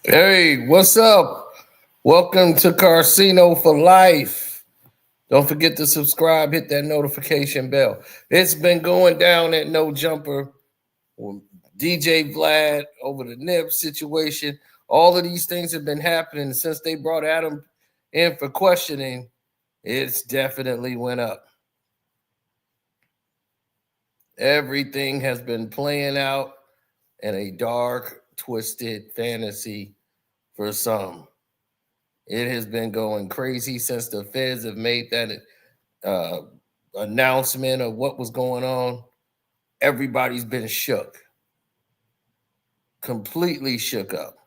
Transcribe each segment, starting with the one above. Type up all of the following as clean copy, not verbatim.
Hey, what's up? Welcome to Casino for Life. Don't forget to subscribe, hit that notification bell. It's been going down at No Jumper, DJ Vlad over the Nip situation. All of these things have been happening since they brought Adam in for questioning. It's definitely went up. Everything has been playing out in a dark, twisted fantasy for some. It has been going crazy since the feds have made that uh, announcement of what was going on. Everybody's been shook, completely shook up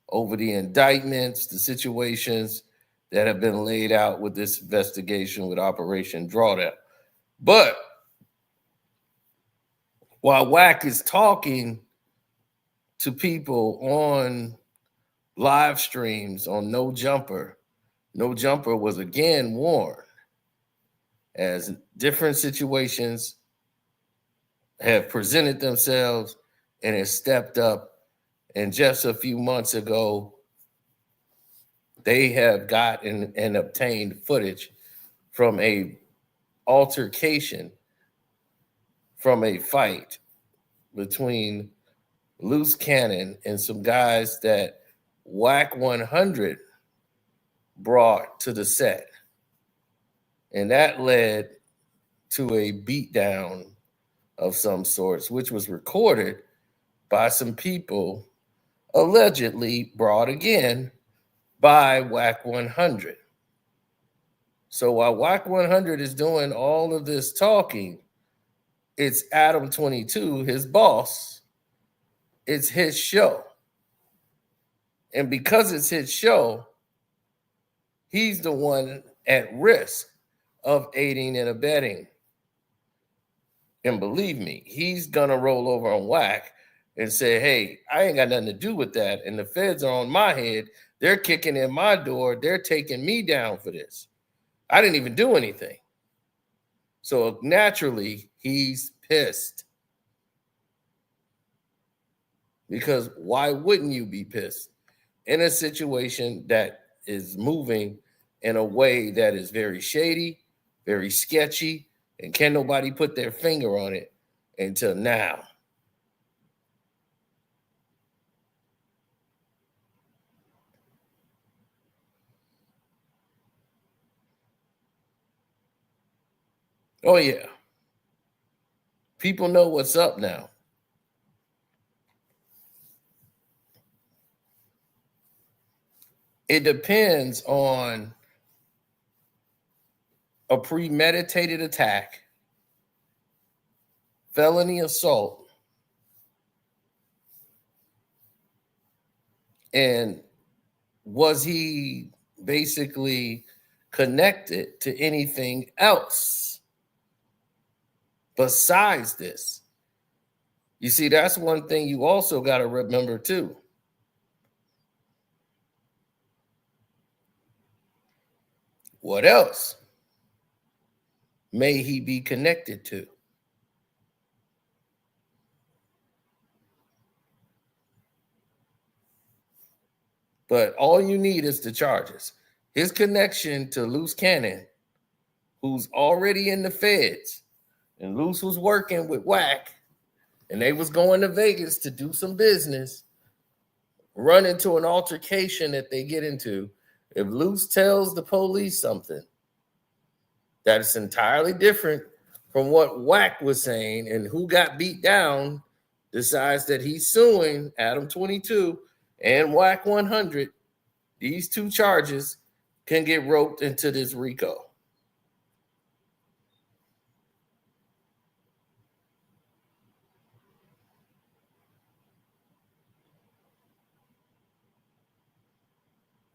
over the indictments, the situations that have been laid out with this investigation with Operation Drawdown. But while Wack is talking to people on live streams on No Jumper, No Jumper was again warned as different situations have presented themselves and has stepped up. And just a few months ago, they have gotten and obtained footage from a altercation from a fight between Loose Cannon and some guys that Wack 100 brought to the set. And that led to a beatdown of some sorts, which was recorded by some people allegedly brought again by Wack 100. So while Wack 100 is doing all of this talking, it's Adam22, his boss. It's his show. And because it's his show, he's the one at risk of aiding and abetting. And believe me, he's going to roll over on Wack and say, hey, I ain't got nothing to do with that. And the feds are on my head. They're kicking in my door. They're taking me down for this. I didn't even do anything. So naturally, he's pissed. Because why wouldn't you be pissed in a situation that is moving in a way that is very shady, very sketchy, and can nobody put their finger on it until now? Oh, yeah. People know what's up now. It depends on a premeditated attack, felony assault, and was he basically connected to anything else besides this? You see, that's one thing you also got to remember too. What else may he be connected to? But all you need is the charges. His connection to Loose Cannon, who's already in the feds, and Loose was working with Wack, and they was going to Vegas to do some business, run into an altercation that they get into. If Loose tells the police something that is entirely different from what Wack was saying, and who got beat down decides that he's suing Adam22 and Wack 100, these two charges can get roped into this RICO.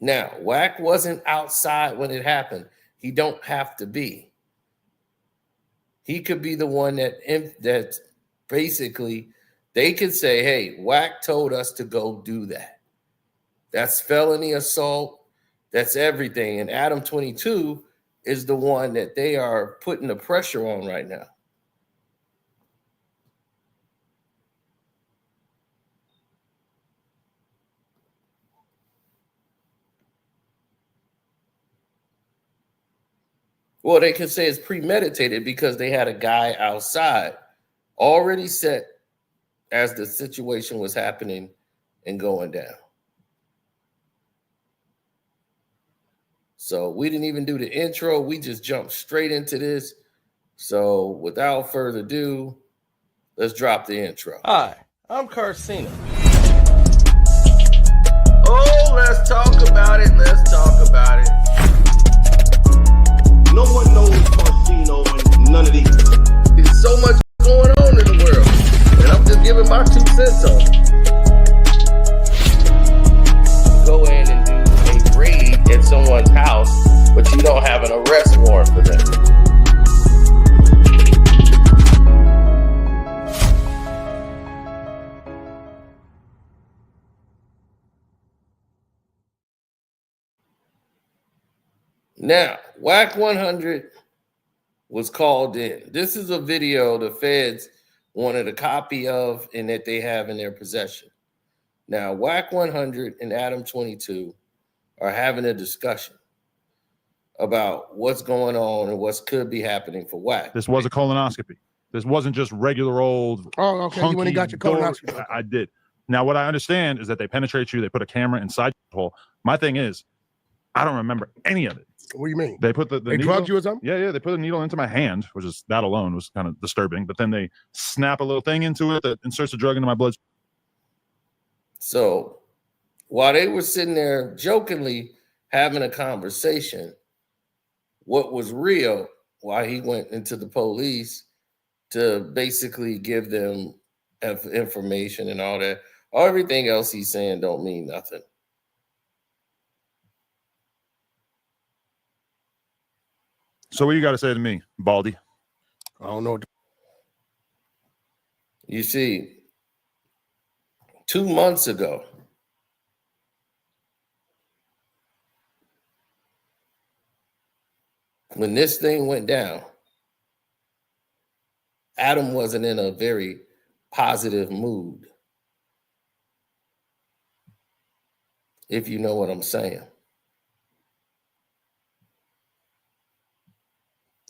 Now, Wack wasn't outside when it happened. He don't have to be. He could be the one that basically they could say, hey, Wack told us to go do that. That's felony assault. That's everything. And Adam22 is the one that they are putting the pressure on right now. Well, they can say it's premeditated because they had a guy outside already set as the situation was happening and going down. So we didn't even do the intro. We just jumped straight into this. So without further ado, let's drop the intro. Hi, I'm Carcino. Oh, let's talk about it. Let's talk about it. No one knows Carcino and none of these. There's so much going on in the world, and I'm just giving my 2 cents on it. Go in and do a raid at someone's house, but you don't have an arrest warrant for them. Now, Wack 100 was called in. This is a video the feds wanted a copy of and that they have in their possession. Now, Wack 100 and Adam22 are having a discussion about what's going on and what could be happening for Wack. This was a colonoscopy. This wasn't just regular old. Oh, okay. You went and got your colonoscopy. I did. Now, what I understand is that they penetrate you. They put a camera inside your hole. My thing is, I don't remember any of it. What do you mean? They put the they needle, drugged you or something? Yeah. They put a needle into my hand, which is that alone was kind of disturbing. But then they snap a little thing into it that inserts a drug into my blood. So while they were sitting there jokingly having a conversation, what was real, why he went into the police to basically give them information and all that. Everything else he's saying don't mean nothing. So what you got to say to me, Baldy? I don't know. You see, 2 months ago, when this thing went down, Adam wasn't in a very positive mood, if you know what I'm saying.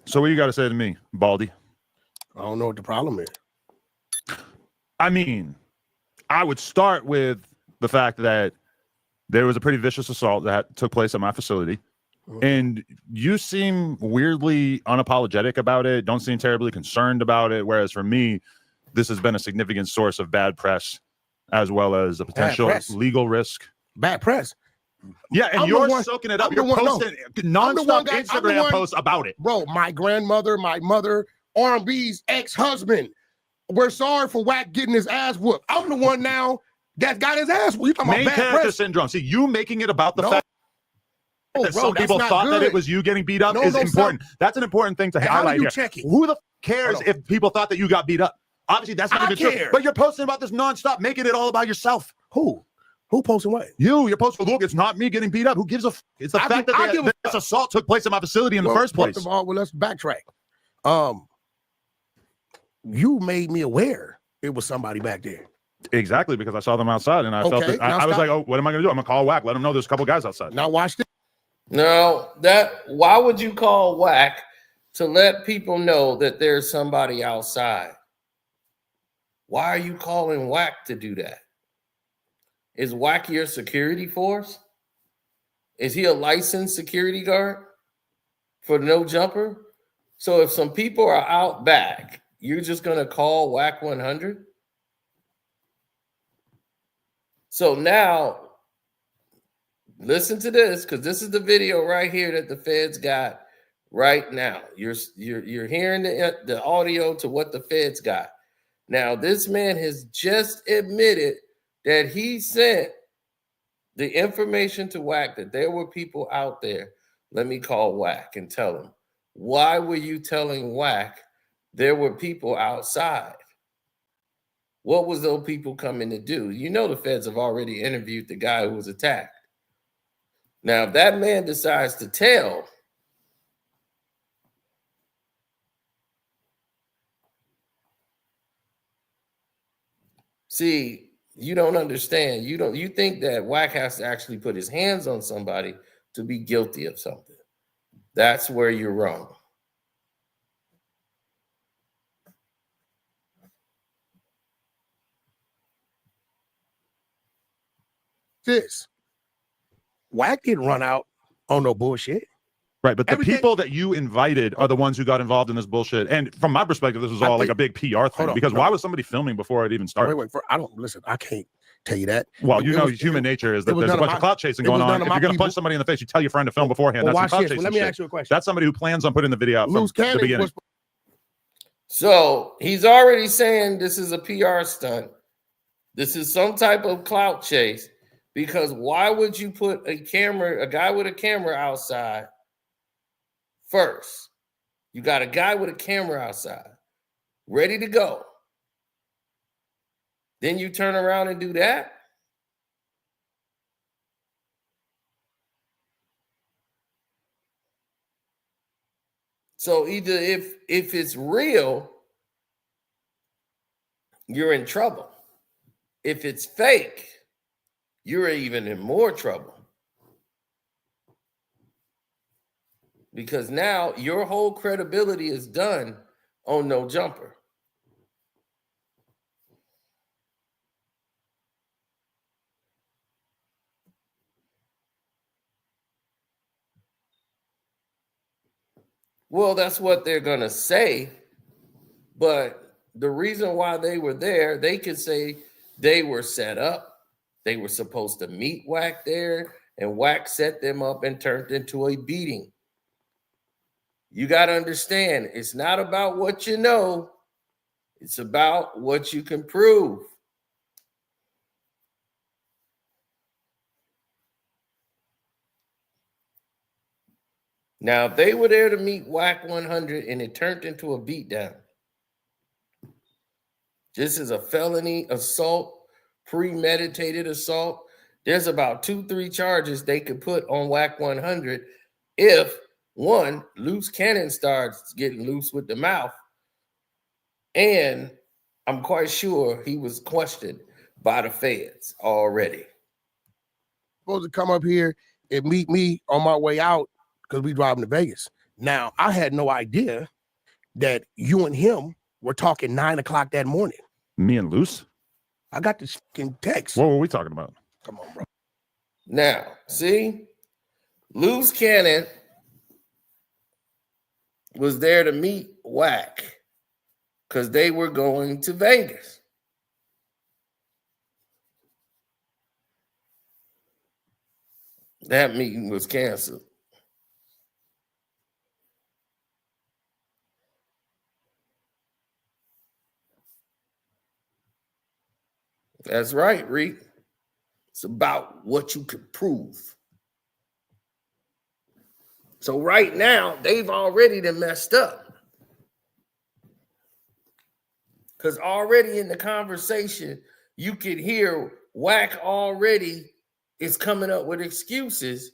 So what you got to say to me, Baldy? I don't know what the problem is. I mean, I would start with the fact that there was a pretty vicious assault that took place at my facility. And you seem weirdly unapologetic about it, don't seem terribly concerned about it. Whereas for me, this has been a significant source of bad press, as well as a potential legal risk. Bad press. Yeah, and you're soaking it up. You're posting nonstop Instagram posts about it. Bro, my grandmother, my mother, R&B's ex-husband. We're sorry for Wack getting his ass whooped. I'm the one now that got his ass whooped. You talking about bad press syndrome. See, you making it about the fact that some people thought that it was you getting beat up is important. That's an important thing to highlight here. Who the cares if people thought that you got beat up? Obviously, that's not even true. But you're posting about this nonstop, making it all about yourself. Who? Who posting what? You're posting, look, it's not me getting beat up. Who gives a It's the fact that this assault took place at my facility in the first place. First of all, well, let's backtrack. You made me aware it was somebody back there. Exactly, because I saw them outside and I felt it. I was like, oh, what am I going to do? I'm going to call Wack. Let them know there's a couple guys outside. Now watch this. No, why would you call Wack to let people know that there's somebody outside? Why are you calling Wack to do that? Is Wack your security force? Is he a licensed security guard for No Jumper? So if some people are out back, you're just going to call Wack 100? So now, listen to this, because this is the video right here that the feds got right now. You're hearing the audio to what the feds got. Now, this man has just admitted that he sent the information to Wack that there were people out there. Let me call Wack and tell him, why were you telling Wack there were people outside? What was those people coming to do? You know the feds have already interviewed the guy who was attacked. Now, if that man decides to tell, see, you don't understand. You think that Wack has to actually put his hands on somebody to be guilty of something. That's where you're wrong. this. Wack didn't run out on no bullshit. Right, but the Everything- people that you invited are the ones who got involved in this bullshit. And from my perspective, this was all like a big PR thing. Because why was somebody filming before it even started? Wait, I don't listen. I can't tell you that. Well, human nature is that there's a bunch of clout chasing going on. If you're going to punch somebody in the face, you tell your friend to film beforehand. That's clout chasing. Let me ask you a question. That's somebody who plans on putting the video out from the beginning. So he's already saying this is a PR stunt. This is some type of clout chase. Because why would you put a guy with a camera outside first? You got a guy with a camera outside, ready to go. Then you turn around and do that? So either if it's real, you're in trouble. If it's fake, you're even in more trouble. Because now your whole credibility is done on no jumper. Well, that's what they're going to say. But the reason why they were there, they could say they were set up. They were supposed to meet Wack there, and Wack set them up and turned into a beating. You got to understand, it's not about what you know. It's about what you can prove. Now, if they were there to meet Wack 100 and it turned into a beatdown, this is a felony assault, premeditated assault. There's about 2-3 charges they could put on Wack 100 if, one, loose cannon starts getting loose with the mouth. And I'm quite sure he was questioned by the feds already. Supposed to come up here and meet me on my way out because we driving to Vegas. Now, I had no idea that you and him were talking 9 o'clock that morning. Me and Luce? I got this fucking text. What were we talking about? Come on, bro. Now, see, loose cannon was there to meet Wack because they were going to Vegas. That meeting was canceled. That's right, Reed. It's about what you can prove. So right now, they've already done messed up. Because already in the conversation, you could hear Wack already is coming up with excuses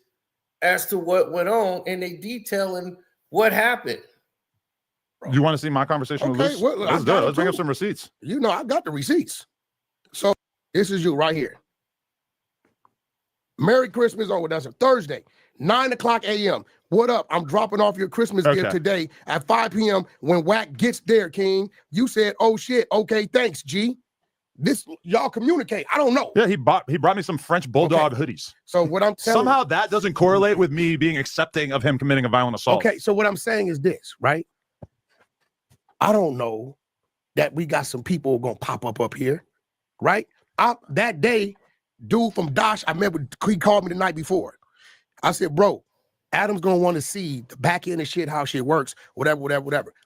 as to what went on, and they detailing what happened. Do you want to see my conversation with Luce? Well, Let's do it. Let's bring up some receipts. You know, I got the receipts. So this is you right here. Merry Christmas. Oh, that's a Thursday, 9 o'clock a.m. What up? I'm dropping off your Christmas gift today at 5 p.m. When Wack gets there, King. You said, oh, shit. Okay, thanks, G. This, y'all communicate. I don't know. Yeah, he brought me some French Bulldog hoodies. So what I'm telling somehow that doesn't correlate with me being accepting of him committing a violent assault. Okay, so what I'm saying is this, right? I don't know that we got some people gonna pop up here, right? That day, dude from Dosh, I remember he called me the night before. I said, bro, Adam's gonna want to see the back end of shit, how shit works, whatever.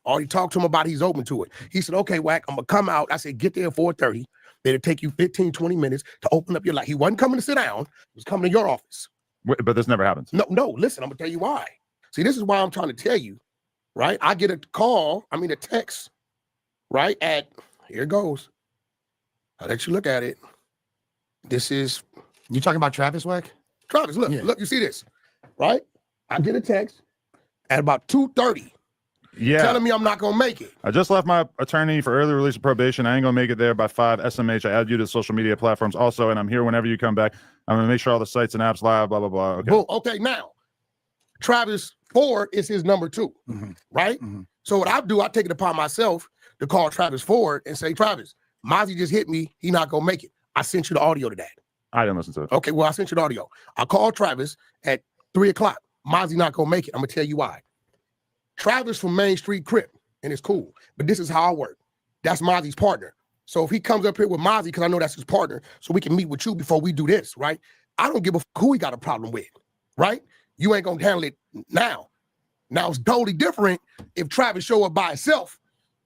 Already talked to him about it, he's open to it. He said, okay, Wack, I'm gonna come out. I said, get there at 4:30. It'll take you 15, 20 minutes to open up your life. He wasn't coming to sit down, he was coming to your office. Wait, but this never happens. No, listen, I'm gonna tell you why. See, this is why I'm trying to tell you, right? I get a text, right? Here it goes. I'll let you look at it. This is, You talking about Travis, Wack? Travis, look, you see this, right? I get a text at about 2:30 telling me I'm not gonna make it. I just left my attorney for early release of probation. I ain't gonna make it there by 5 SMH. I add you to social media platforms also, and I'm here whenever you come back. I'm gonna make sure all the sites and apps live, blah, blah, blah. Okay. Boom. Okay, now, Travis Ford is his number 2, right? So what I do, I take it upon myself to call Travis Ford and say, Travis, Mozzie just hit me. He not gonna make it. I sent you the audio to that. I didn't listen to it. Okay, well, I sent you the audio. I called Travis at 3 o'clock. Mozzie not gonna make it. I'm gonna tell you why. Travis from Main Street Crip, and it's cool. But this is how I work. That's Mozzie's partner. So if he comes up here with Mozzie, because I know that's his partner, so we can meet with you before we do this, right? I don't give a who he got a problem with, right? You ain't gonna handle it now. Now it's totally different if Travis show up by himself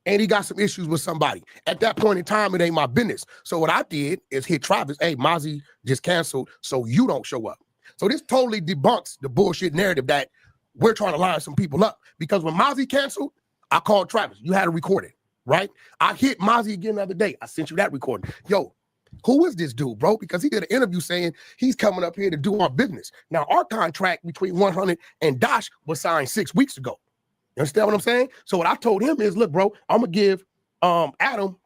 and he got some issues with somebody. At that point in time, it ain't my business. So what I did is hit Travis, hey, Mozzie just canceled, so you don't show up. So this totally debunks the bullshit narrative that we're trying to line some people up. Because when Mozzie canceled, I called Travis. You had to record it, right? I hit Mozzie again the other day. I sent you that recording. Yo, who is this dude, bro? Because he did an interview saying he's coming up here to do our business. Now, our contract between 100 and Dash was signed 6 weeks ago. You understand what I'm saying? So what I told him is, look, bro, I'm going to give Adam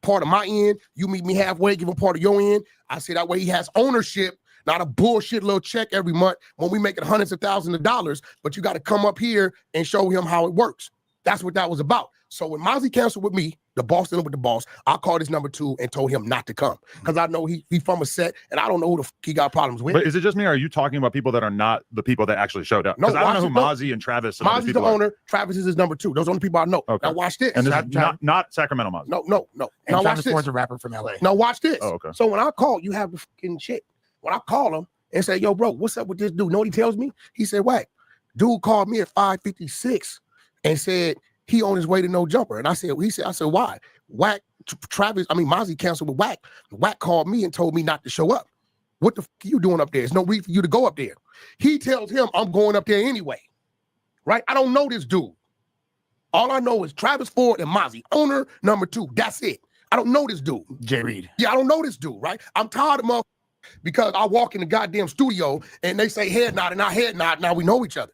part of my end. You meet me halfway, give him part of your end. I say that way he has ownership, not a bullshit little check every month when we making hundreds of thousands of dollars, but you got to come up here and show him how it works. That's what that was about. So when Mozzie canceled with me, the boss dealing with the boss, I called his number 2 and told him not to come because I know he from a set and I don't know who the fuck he got problems with. But is it just me, or are you talking about people that are not the people that actually showed up? No, Because I don't know who no. Mozzie and Travis and Mozzie's the owner. Travis is his number 2. Those are the only people I know. Okay. Now watch this. And this is not Sacramento Mozzie. No. And Now watch Travis this. Ford's a rapper from LA. Now watch this. Oh, okay. So when I call, you have the fucking shit. When I call him and say, yo, bro, what's up with this dude? Know what he tells me? He said, Wack, dude called me at 5:56 and said he on his way to No Jumper. And I said, why? Wack, Mozzie canceled with Wack. Wack called me and told me not to show up. What the fuck are you doing up there? There's no reason for you to go up there. He tells him I'm going up there anyway. Right? I don't know this dude. All I know is Travis Ford and Mozzie, owner number 2. That's it. I don't know this dude. Jay Reed. Yeah, I don't know this dude, right? I'm tired of motherfuckers because I walk in the goddamn studio and they say head nod and I head nod. Now we know each other,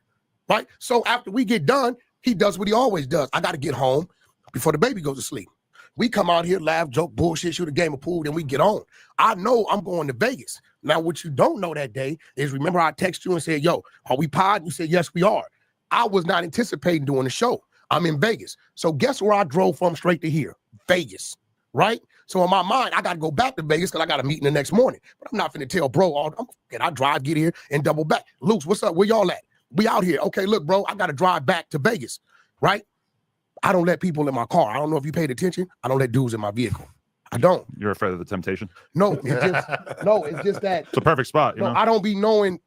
right? So after we get done, he does what he always does. I got to get home before the baby goes to sleep. We come out here, laugh, joke, bullshit, shoot a game of pool, then we get on. I know I'm going to Vegas. Now, what you don't know that day is, remember I texted you and said, yo, are we pod? You said, yes, we are. I was not anticipating doing the show. I'm in Vegas. So guess where I drove from straight to here? Vegas, right? So in my mind, I got to go back to Vegas because I got a meeting the next morning. But I'm not finna tell bro, I drive, get here, and double back. Luce, what's up? Where y'all at? We out here. Okay, look, bro, I got to drive back to Vegas, right? I don't let people in my car. I don't know if you paid attention. I don't let dudes in my vehicle. I don't. You're afraid of the temptation? No, it's just that. It's a perfect spot. You know? I don't be knowing,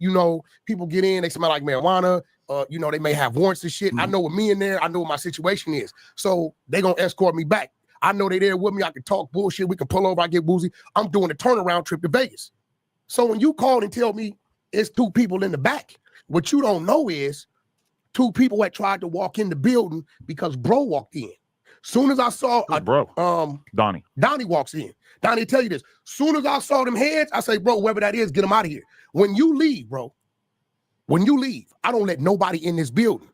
people get in, they smell like marijuana. They may have warrants and shit. I know with me in there, I know what my situation is. So they gonna escort me back. I know they there with me. I can talk bullshit. We can pull over. I get woozy. I'm doing a turnaround trip to Vegas. So when you call and tell me it's 2 people in the back, what you don't know is 2 people that tried to walk in the building because bro walked in. Soon as I saw Donnie walks in. Donnie tell you this. Soon as I saw them heads, I say, bro, whoever that is, get them out of here. When you leave, bro, I don't let nobody in this building.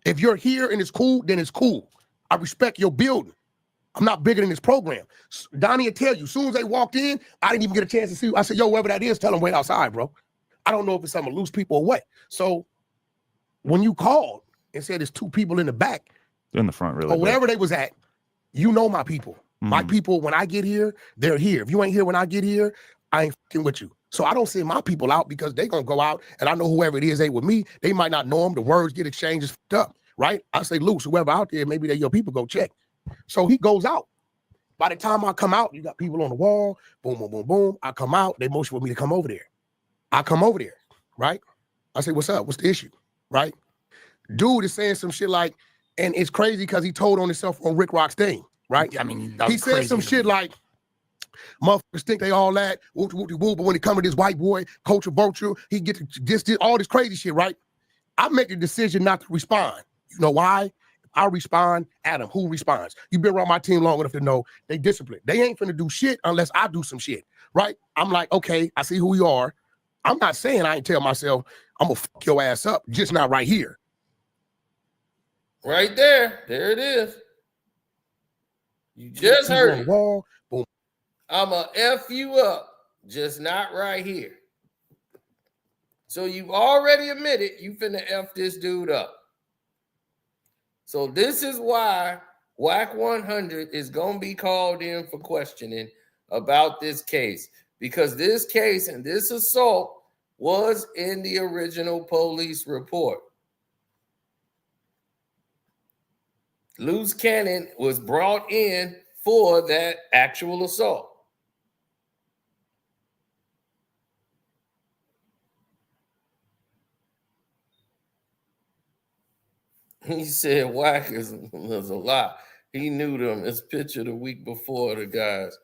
If you're here and it's cool, then it's cool. I respect your building. I'm not bigger than this program. Donnie will tell you, as soon as they walked in, I didn't even get a chance to see you. I said, yo, whoever that is, tell them wait outside, bro. I don't know if it's some loose people or what. So when you called and said there's 2 people in the back, in the front, really, or wherever they was at, my people. My people, when I get here, they're here. If you ain't here when I get here, I ain't fucking with you. So I don't send my people out because they gonna go out and I know whoever it is ain't with me. They might not know them. The words get exchanged, it's fucked up, right? I say, Luce, whoever out there, maybe they're your people, go check. So he goes out. By the time I come out, you got people on the wall, boom, boom, boom, boom. I come out, they motion for me to come over there. I come over there, right? I say, what's up? What's the issue, right? Dude is saying some shit like, and it's crazy because he told on himself on Rick Rock's thing, right? I mean, he said some shit like, motherfuckers think they all that, whoop-de-whoop-de-woo, but when it comes to this white boy, culture vulture, he get to all this crazy shit, right? I make the decision not to respond. You know why? If I respond, Adam, who responds? You've been around my team long enough to know they disciplined. They ain't finna do shit unless I do some shit, right? I'm like, okay, I see who you are. I'm not saying I ain't tell myself, I'm gonna fuck your ass up, just not right here. Right there. There it is. You just heard it. Wall, boom. I'ma F you up, just not right here. So you already admitted you finna F this dude up. So this is why Wack 100 is gonna be called in for questioning about this case. because this case and this assault was in the original police report. Loose Cannon was brought in for that actual assault. He said Wack was a lie. He knew them. This picture the week before, the guys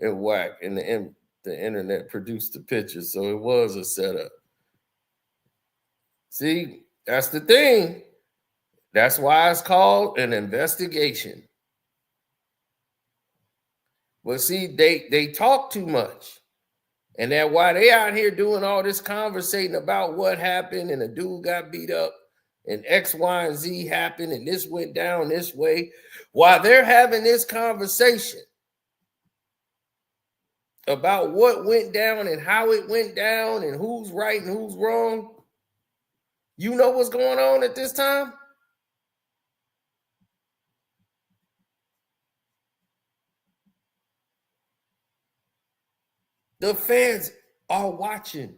at Wack, and the internet produced the picture, so it was a setup. See, that's the thing. That's why it's called an investigation. But see, they talk too much. And that's why they out here doing all this conversating about what happened and a dude got beat up and X, Y, and Z happened and this went down this way. While they're having this conversation about what went down and how it went down and who's right and who's wrong, you know what's going on at this time? The feds are watching.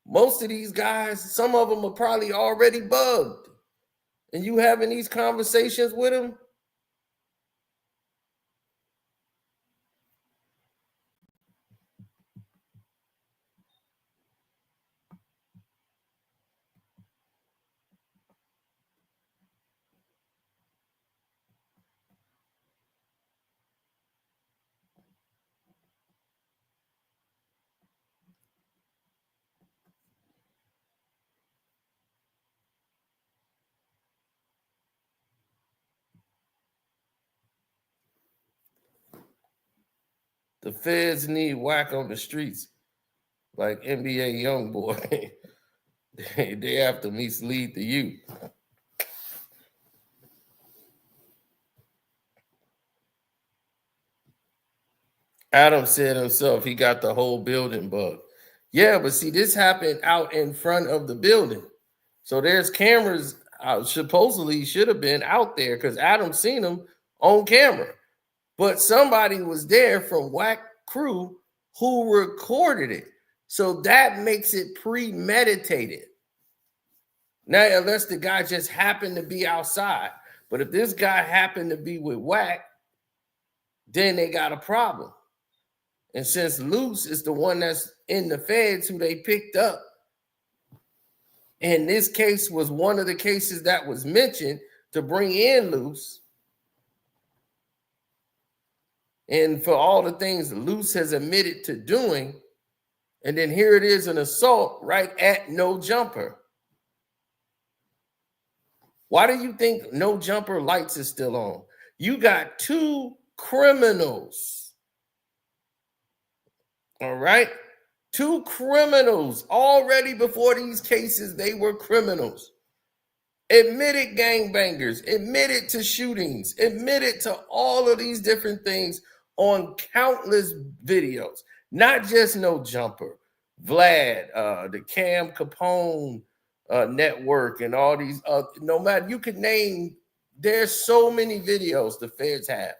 Most of these guys, some of them are probably already bugged. And you having these conversations with them? The feds need Wack on the streets like NBA YoungBoy. They have to mislead the youth. Adam said himself he got the whole building bugged. Yeah, but see, this happened out in front of the building. So there's cameras supposedly should have been out there because Adam seen them on camera. But somebody was there from Wack crew who recorded it. So that makes it premeditated. Now, unless the guy just happened to be outside. But if this guy happened to be with Wack, then they got a problem. And since Luce is the one that's in the feds who they picked up, and this case was one of the cases that was mentioned to bring in Luce, and for all the things Luce has admitted to doing, and then here it is, an assault right at No Jumper. Why do you think No Jumper lights is still on? You got two criminals. All right? Two criminals already before these cases, they were criminals. Admitted gangbangers, admitted to shootings, admitted to all of these different things on countless videos. Not just No Jumper, Vlad, the Cam Capone network, and all these. No matter, you could name. There's so many videos the feds have.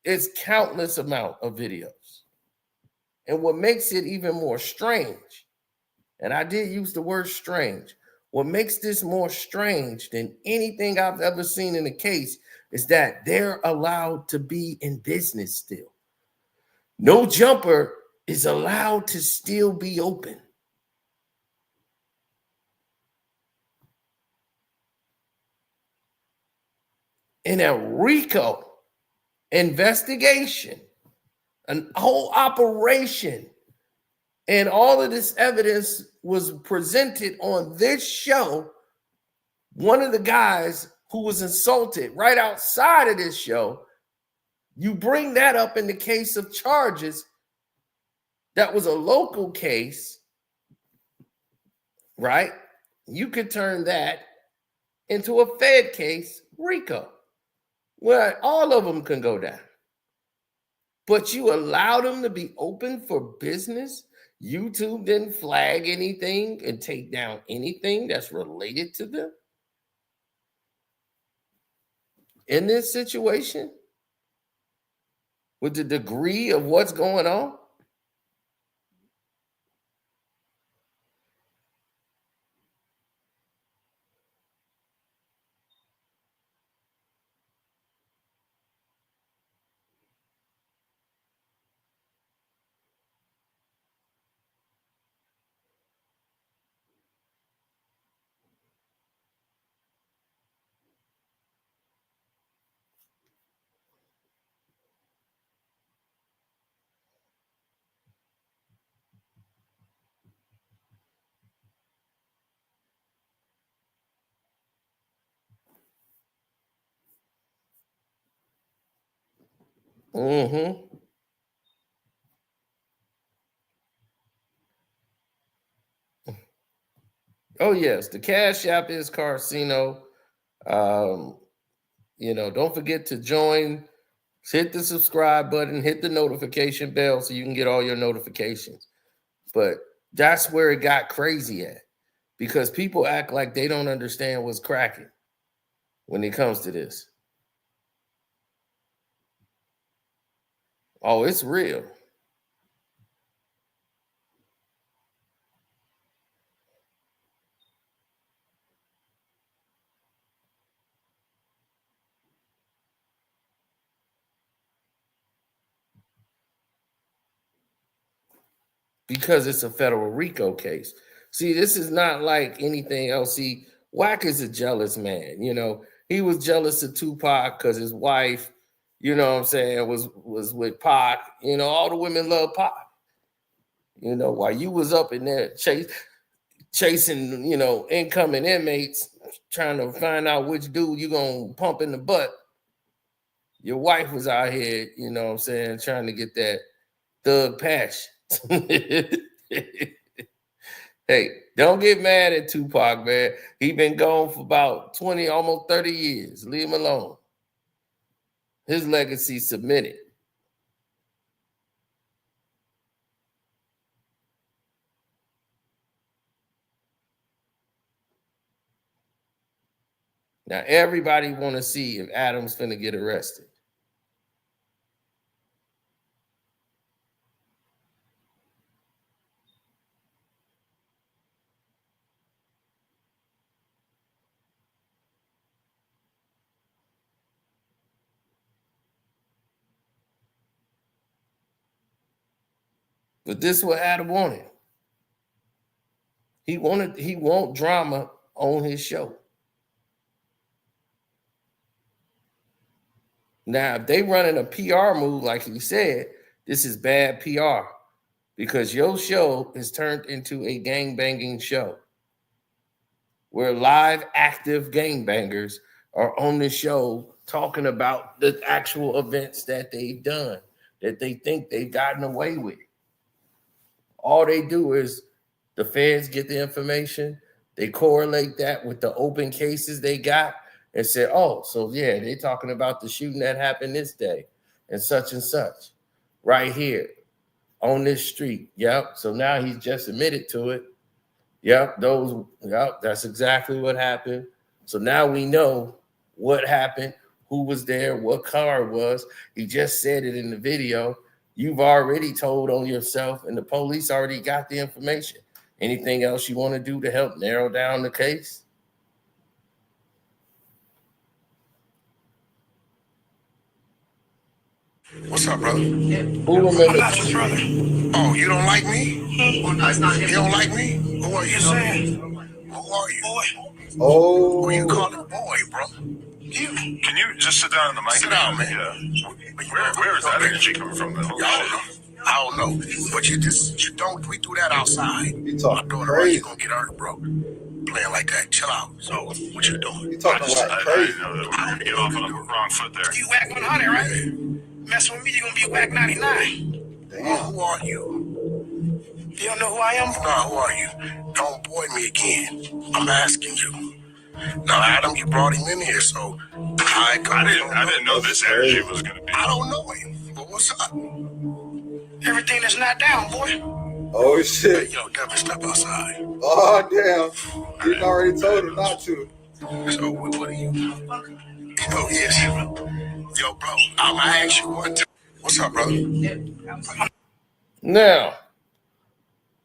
It's countless amount of videos. And what makes it even more strange, and I did use the word strange, what makes this more strange than anything I've ever seen in a case is that they're allowed to be in business still. No Jumper is allowed to still be open. In a RICO investigation, an whole operation, and all of this evidence was presented on this show. One of the guys who was insulted right outside of this show, you bring that up in the case of charges that was a local case, right? You could turn that into a Fed case, RICO, where all of them can go down. But you allow them to be open for business. YouTube didn't flag anything and take down anything that's related to them. In this situation, with the degree of what's going on, Mm-hmm. Oh yes, the Cash App is Carcino. Don't forget to join. Hit the subscribe button, hit the notification bell so you can get all your notifications. But that's where it got crazy at, because people act like they don't understand what's cracking when it comes to this. Oh, it's real. Because it's a federal RICO case. See, this is not like anything else. See, Wack is a jealous man. He was jealous of Tupac because his wife, was with Pac. All the women love Pac. While you was up in there chasing, incoming inmates, trying to find out which dude you gonna pump in the butt. Your wife was out here, trying to get that thug passion. Hey, don't get mad at Tupac, man. He been gone for about 20, almost 30 years. Leave him alone. His legacy submitted. Now, everybody want to see if Adam's finna get arrested. But this is what Adam wanted. He want drama on his show. Now, if they running a PR move, like he said, this is bad PR, because your show is turned into a gangbanging show where live active gangbangers are on the show talking about the actual events that they've done, that they think they've gotten away with. All they do is the feds get the information, they correlate that with the open cases they got, and say, oh, so yeah, they're talking about the shooting that happened this day and such, right here on this street. Yep. So now he's just admitted to it. Yep. That's exactly what happened. So now we know what happened, who was there, what car it was. He just said it in the video. You've already told on yourself, and the police already got the information. Anything else you want to do to help narrow down the case? What's up, brother? Who remembers? I'm not your brother. Oh, you don't like me? Well, no, it's not him. You don't like me? Who are you? Saying? Who are you? Boy. Oh. Who you calling boy, bro? You. Can you just sit down in the mic? Sit down, man. Yeah. Where is that energy coming from, though? I don't know. But you don't, we do that outside. You talking crazy. You gonna get hurt, bro. Playing like that. Chill out. So, what you doing? You talking I like crazy. didn't know that we were going to get off on the wrong foot there. You Wack 100, right? Messing with me, you gonna be Wack 99. Damn. Who are you? You don't know who I am? No, who are you? Don't boy me again. I'm asking you. Now, Adam, you brought him in here, so I didn't know this energy was going to be. I don't know him, but what's up? Everything is not down, boy. Oh shit. Hey, yo, never step outside. Oh damn. You already told him not to. So, what are you? Oh, yes. Yo, bro, I'm gonna ask you one time. What's up, brother? Now,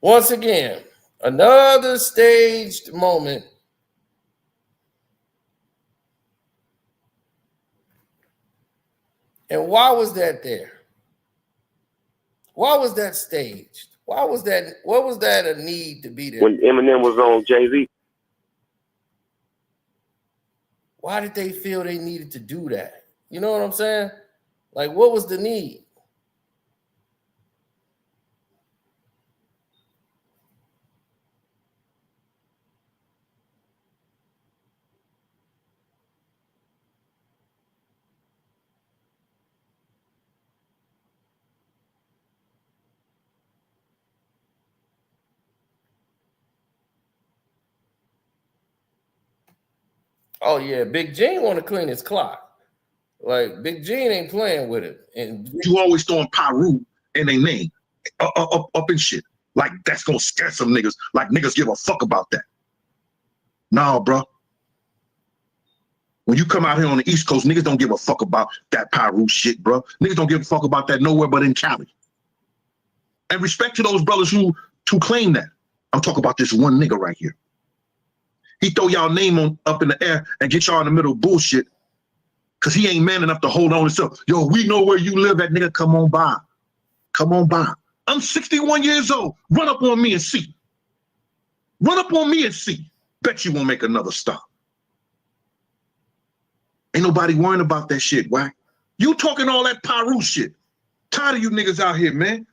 once again, another staged moment. And why was that there? Why was that staged? Why was that? What was that a need to be there? When Eminem was on Jay-Z. Why did they feel they needed to do that? You know what I'm saying? Like, what was the need? Oh yeah, Big Gene want to clean his clock. Like Big Gene ain't playing with it. And You always throwing Pyru in their name up and shit. Like that's gonna scare some niggas. Like niggas give a fuck about that. Nah, bro. When you come out here on the East Coast, niggas don't give a fuck about that Pyru shit, bro. Niggas don't give a fuck about that nowhere but in Cali. And respect to those brothers who claim that. I'm talking about this one nigga right here. He throw y'all name up in the air and get y'all in the middle of bullshit because he ain't man enough to hold on himself. Yo, we know where you live at, nigga. Come on by. Come on by. I'm 61 years old. Run up on me and see. Run up on me and see. Bet you won't make another stop. Ain't nobody worrying about that shit, Wack. You talking all that Pyru shit. Tired of you niggas out here, man.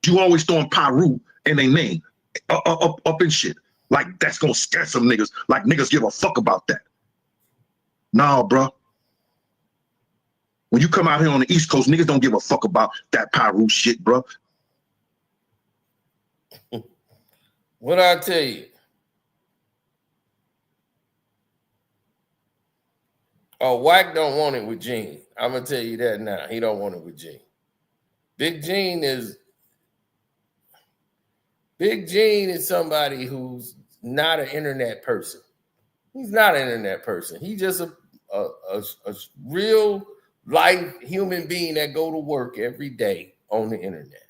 You always throwing Pyru in their name up in shit. Like that's gonna scare some niggas. Like niggas give a fuck about that. Nah, bro. When you come out here on the East Coast, niggas don't give a fuck about that Pyru shit, bro. what I tell you? Oh, Wack don't want it with Gene. I'm gonna tell you that now. He don't want it with Gene. Big Gene is somebody who's not an internet person. He's not an internet person. He's just a real life human being that go to work every day on the internet.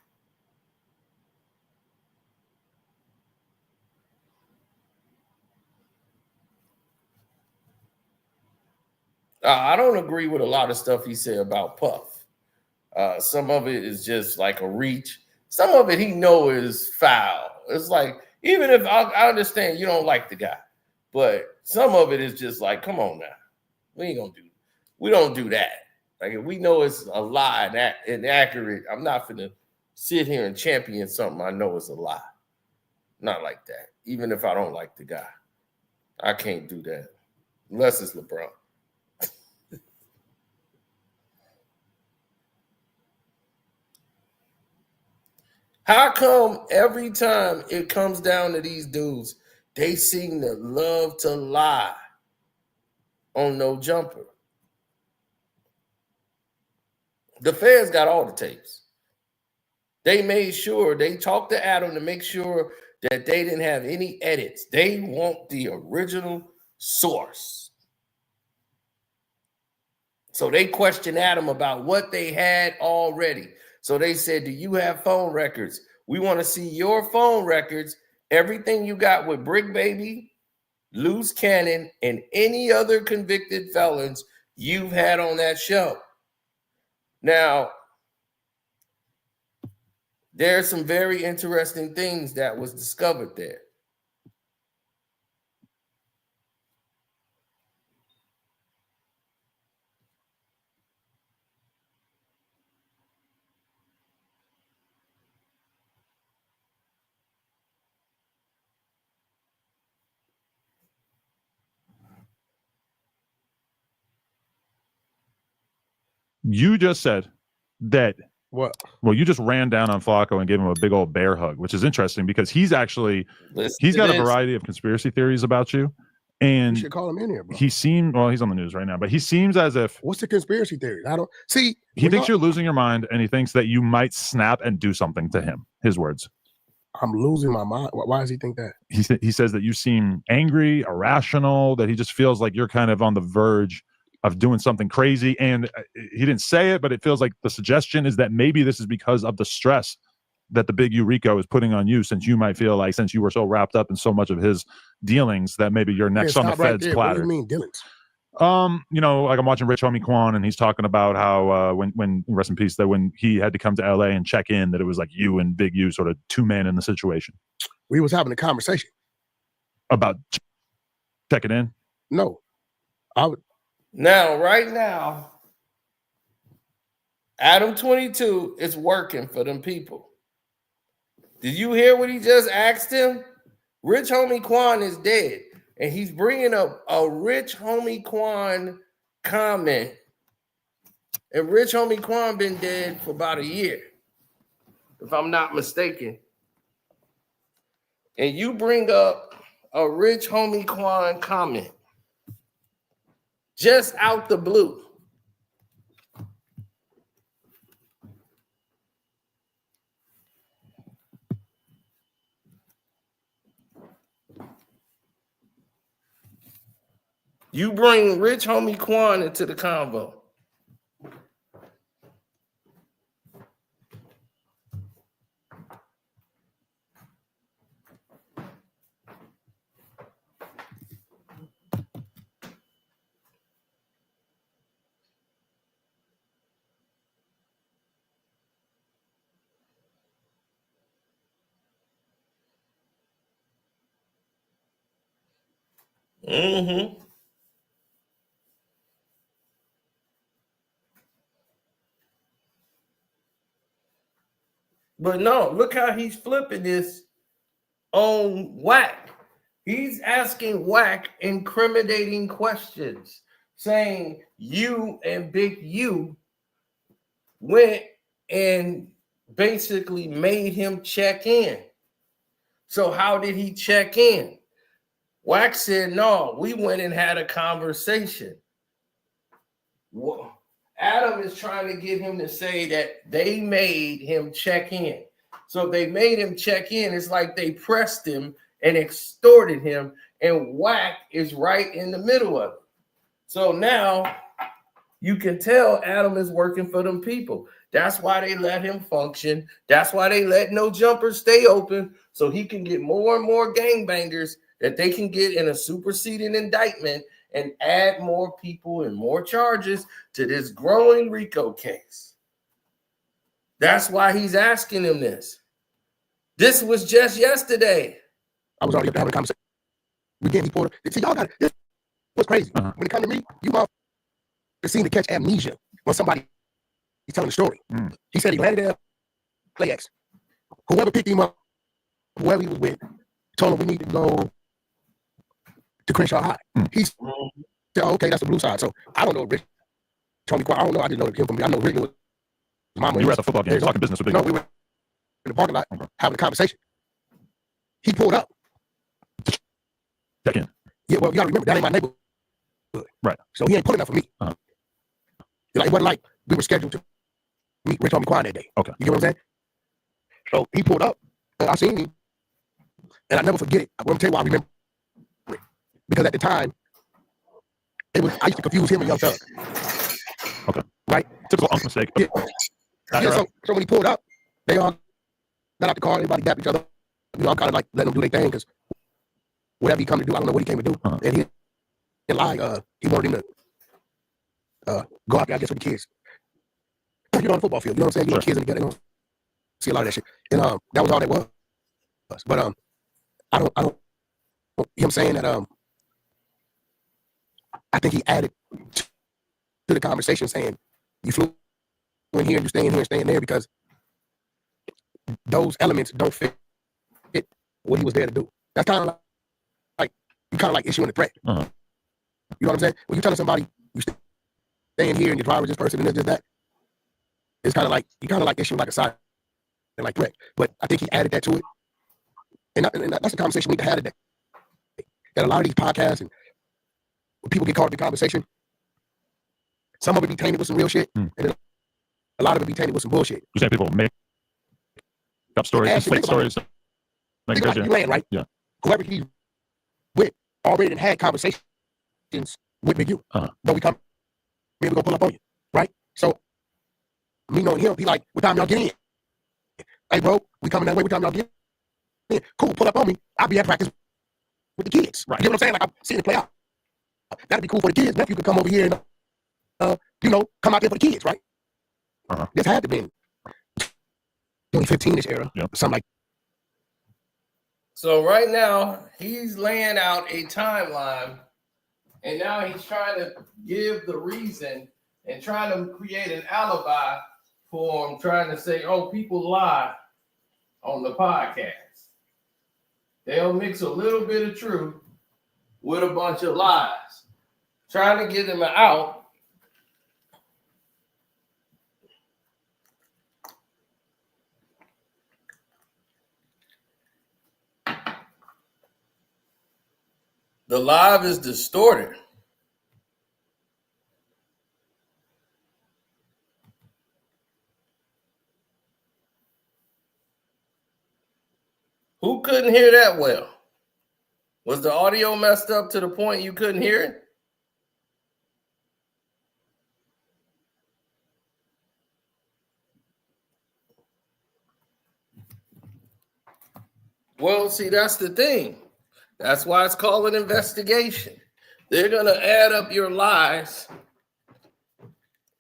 I don't agree with a lot of stuff he said about Puff. Some of it is just like a reach. Some of it he know is foul. It's like, even if I understand you don't like the guy, but some of it is just like, come on now. We don't do that. Like if we know it's a lie and inaccurate, I'm not finna sit here and champion something I know is a lie. Not like that. Even if I don't like the guy. I can't do that. Unless it's LeBron. How come every time it comes down to these dudes, they seem to love to lie on No Jumper? The feds got all the tapes. They made sure, they talked to Adam to make sure that they didn't have any edits. They want the original source. So they questioned Adam about what they had already. So they said, do you have phone records? We want to see your phone records, everything you got with Brick Baby, Loose Cannon, and any other convicted felons you've had on that show. Now, there's some very interesting things that was discovered there. You just said that. What? Well, you just ran down on Flacco and gave him a big old bear hug, which is interesting because he's got a variety of conspiracy theories about you. And You should call him in here, bro. he's on the news right now, but he seems as if What's the conspiracy theory? I don't see. he thinks you're losing your mind and he thinks that you might snap and do something to him. His words. I'm losing my mind. Why does he think that? He says that you seem angry, irrational, that he just feels like you're kind of on the verge of doing something crazy. And he didn't say it, but it feels like the suggestion is that maybe this is because of the stress that the Big U Rico is putting on you, since you might feel like, since you were so wrapped up in so much of his dealings, that maybe you're next on the feds platter. What do you mean dealings? Like I'm watching Rich Homie Quan, and he's talking about how when rest in peace, that when he had to come to LA and check in, that it was like you and Big U sort of two men in the situation. We was having a conversation about checking in. No, Right now, Adam22 is working for them people. Did you hear what he just asked him? Rich Homie Quan is dead, and he's bringing up a Rich Homie Quan comment. And Rich Homie Quan been dead for about a year, if I'm not mistaken. And you bring up a Rich Homie Quan comment. just out the blue. You bring Rich Homie Quan into the convo. Mm-hmm. But no, look how he's flipping this on Wack. He's asking Wack incriminating questions, saying you and Big U went and basically made him check in. So how did he check in? Wack said, no, we went and had a conversation. Adam is trying to get him to say that they made him check in. So they made him check in. It's like they pressed him and extorted him, and Wack is right in the middle of it. So now you can tell Adam is working for them people. That's why they let him function. That's why they let No Jumper stay open, so he can get more and more gangbangers that they can get in a superseding indictment and add more people and more charges to this growing RICO case. That's why he's asking him this. This was just yesterday. I was already up there having a conversation. Again, he pulled up. See, y'all got this was crazy. When it comes to me, you seem to catch amnesia when somebody is telling the story. He said he landed there, LAX. Whoever picked him up, whoever he was with, told him we need to go to Crenshaw High. He said, oh, okay, that's the blue side. So I don't know Rick. Told me, I don't know. I didn't know him from me. I know Rick was mama. You were at the football game talking business with Big U. No, we were in the parking lot having a conversation. He pulled up. Check in. Yeah, well, you gotta remember, that ain't my neighborhood. Right. So he ain't pulling up for me. It wasn't like we were scheduled to meet Rich Homie Quan that day. Okay. You get what I'm saying? So he pulled up, and I seen him, and I never forget it. I'm gonna tell you why I remember it. Because at the time, I used to confuse him and Young Thug. Okay. Right? Typical unk mistake. Yeah. So when he pulled up, they all got out the car, everybody dapped each other. You know, I'm kind of like letting them do their thing, because whatever he come to do, I don't know what he came to do. And he didn't lie. He wanted him to go out there, I guess, with the kids. You know, on the football field, you know what I'm saying? You know, kids in together, you don't see a lot of that shit. And that was all that was. But I don't him saying that I think he added to the conversation, saying you flew in here, you staying here, staying there, because those elements don't fit what he was there to do. That's kind of like you kind of like issuing a threat. You know what I'm saying? When you telling somebody you staying here and your driver is this person and this, that, it's kind of like you kind of like issuing like a side and like threat. But I think he added that to it, and that's a conversation we need to have today. That a lot of these podcasts and when people get caught in the conversation, some of it be tainted with some real shit, and then a lot of it be tainted with some bullshit. You're saying people make up stories, fake stories. Like you land, right? Yeah. Whoever he with already had conversations with Big U. But we come here, we gonna pull up on you, right? So me knowing him, he like, what time y'all get in? Hey bro, we coming that way, what time y'all get in? Cool, pull up on me. I'll be at practice with the kids. Right. You know what I'm saying? Like I'm seeing it play out. That'd be cool for the kids. Nephew could come over here and come out there for the kids, right? This had to be in 2015-ish era. Yeah. Something like. So right now he's laying out a timeline, and now he's trying to give the reason and trying to create an alibi for him, trying to say, oh, people lie on the podcast. They'll mix a little bit of truth with a bunch of lies, trying to get them out. The live is distorted. Who couldn't hear that well? Was the audio messed up to the point you couldn't hear it? Well, see, that's the thing. That's why it's called an investigation. They're going to add up your lies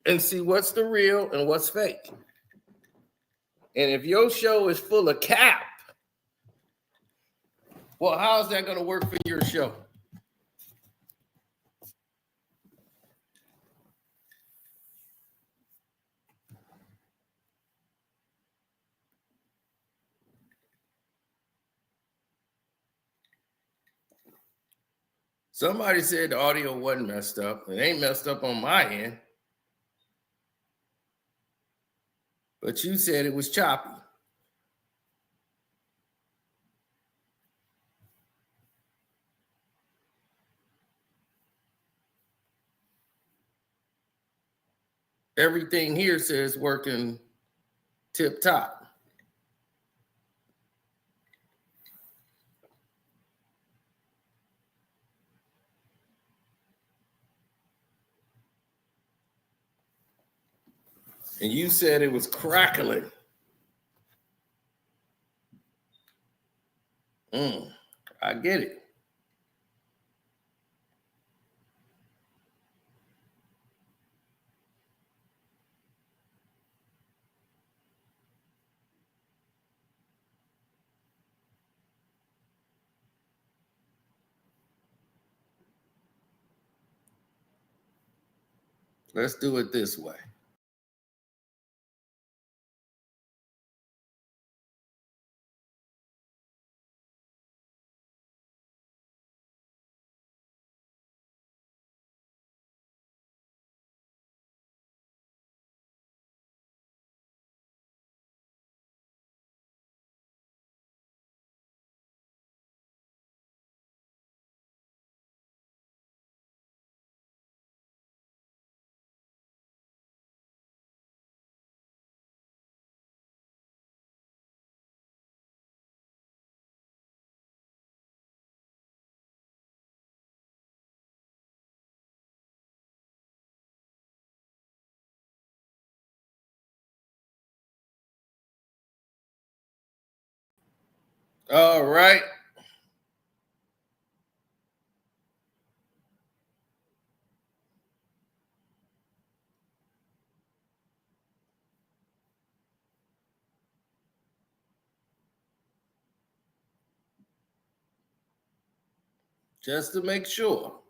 and see what's the real and what's fake. And if your show is full of cap, well, how's that going to work for your show? Somebody said the audio wasn't messed up. It ain't messed up on my end. But you said it was choppy. Everything here says working tip top. And you said it was crackling. I get it. Let's do it this way. All right. Just to make sure.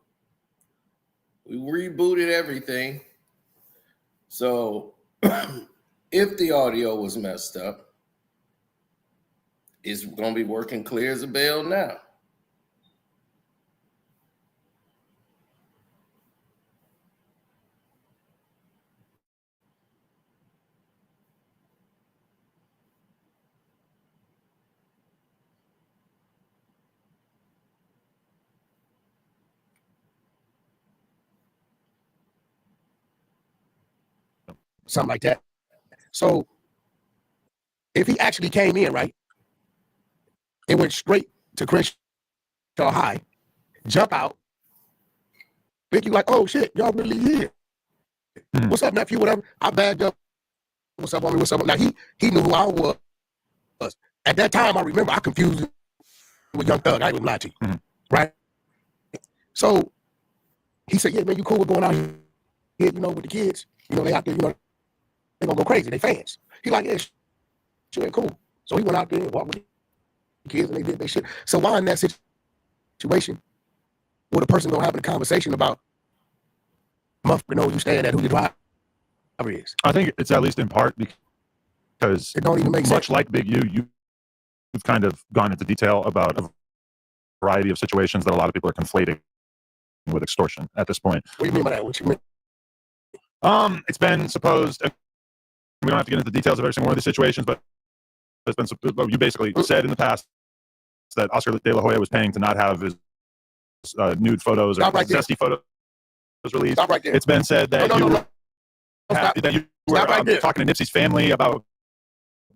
We rebooted everything. So if the audio was messed up, it's going to be working clear as a bell now. Something like that. So if he actually came in, right, it went straight to Crenshaw High, jump out, Big U like, oh shit, y'all really here. What's up, nephew? Whatever. I bagged up. What's up, homie? What's up? Now he knew who I was. At that time, I remember I confused him with Young Thug. I ain't gonna lie to you. Right? So he said, yeah, man, you cool with going out here, you know, with the kids. You know, they out there, you know, they gonna go crazy. They fans. He like, yeah, shit, cool. So he went out there and walked with the kids and they did their shit. So why in that situation would a person gonna have a conversation about, motherfucker, know you stand at who your driver is? I think it's at least in part because it don't even make much sense. like Big U, you've kind of gone into detail about a variety of situations that a lot of people are conflating with extortion at this point. What do you mean by that? What you mean? It's been supposed, we don't have to get into the details of every single one of these situations, but it's been, you basically said in the past that Oscar De La Hoya was paying to not have his nude photos or zesty photos released. Stop right there. It's been said that you were right talking to Nipsey's family about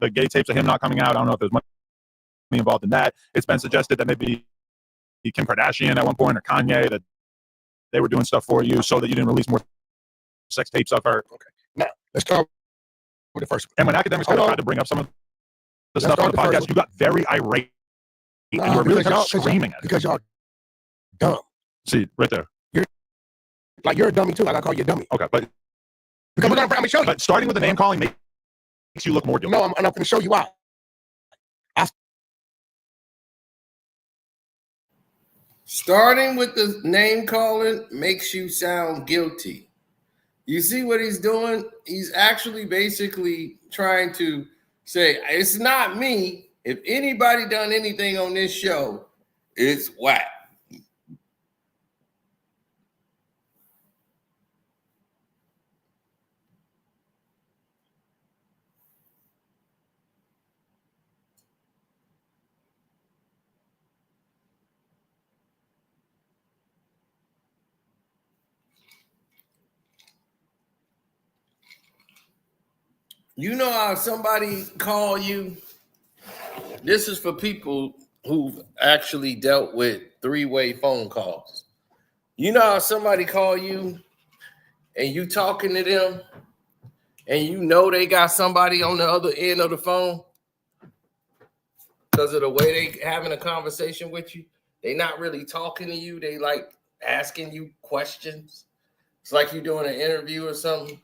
the gay tapes of him not coming out. I don't know if there's much me involved in that. It's been suggested that maybe Kim Kardashian at one point or Kanye, that they were doing stuff for you so that you didn't release more sex tapes of her. Okay. Now, let's start with the first one. And when academics kind of tried to bring up some of the stuff on the podcast, you got very irate. And you were really kind of screaming at it. Because y'all dumb. See, right there. You're a dummy too. Like I call you a dummy. Okay, but Because I'm gonna show you. But starting with the name calling makes you look more guilty. No, I'm going to show you why. Starting with the name calling makes you sound guilty. You see what he's doing? He's actually basically trying to say, it's not me. If anybody done anything on this show, it's Wack. You know how somebody call you? This is for people who've actually dealt with three-way phone calls. You know how somebody call you and you talking to them and you know they got somebody on the other end of the phone because of the way they having a conversation with you? They not really talking to you. They like asking you questions. It's like you're doing an interview or something.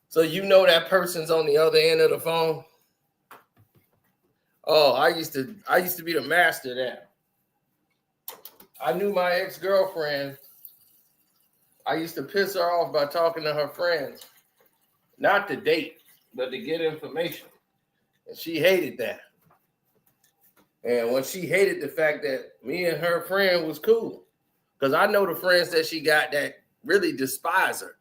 So you know that person's on the other end of the phone. Oh, I used to be the master of that. I knew my ex-girlfriend. I used to piss her off by talking to her friends. Not to date, but to get information. And she hated that. And when she hated the fact that me and her friend was cool. Because I know the friends that she got that really despise her.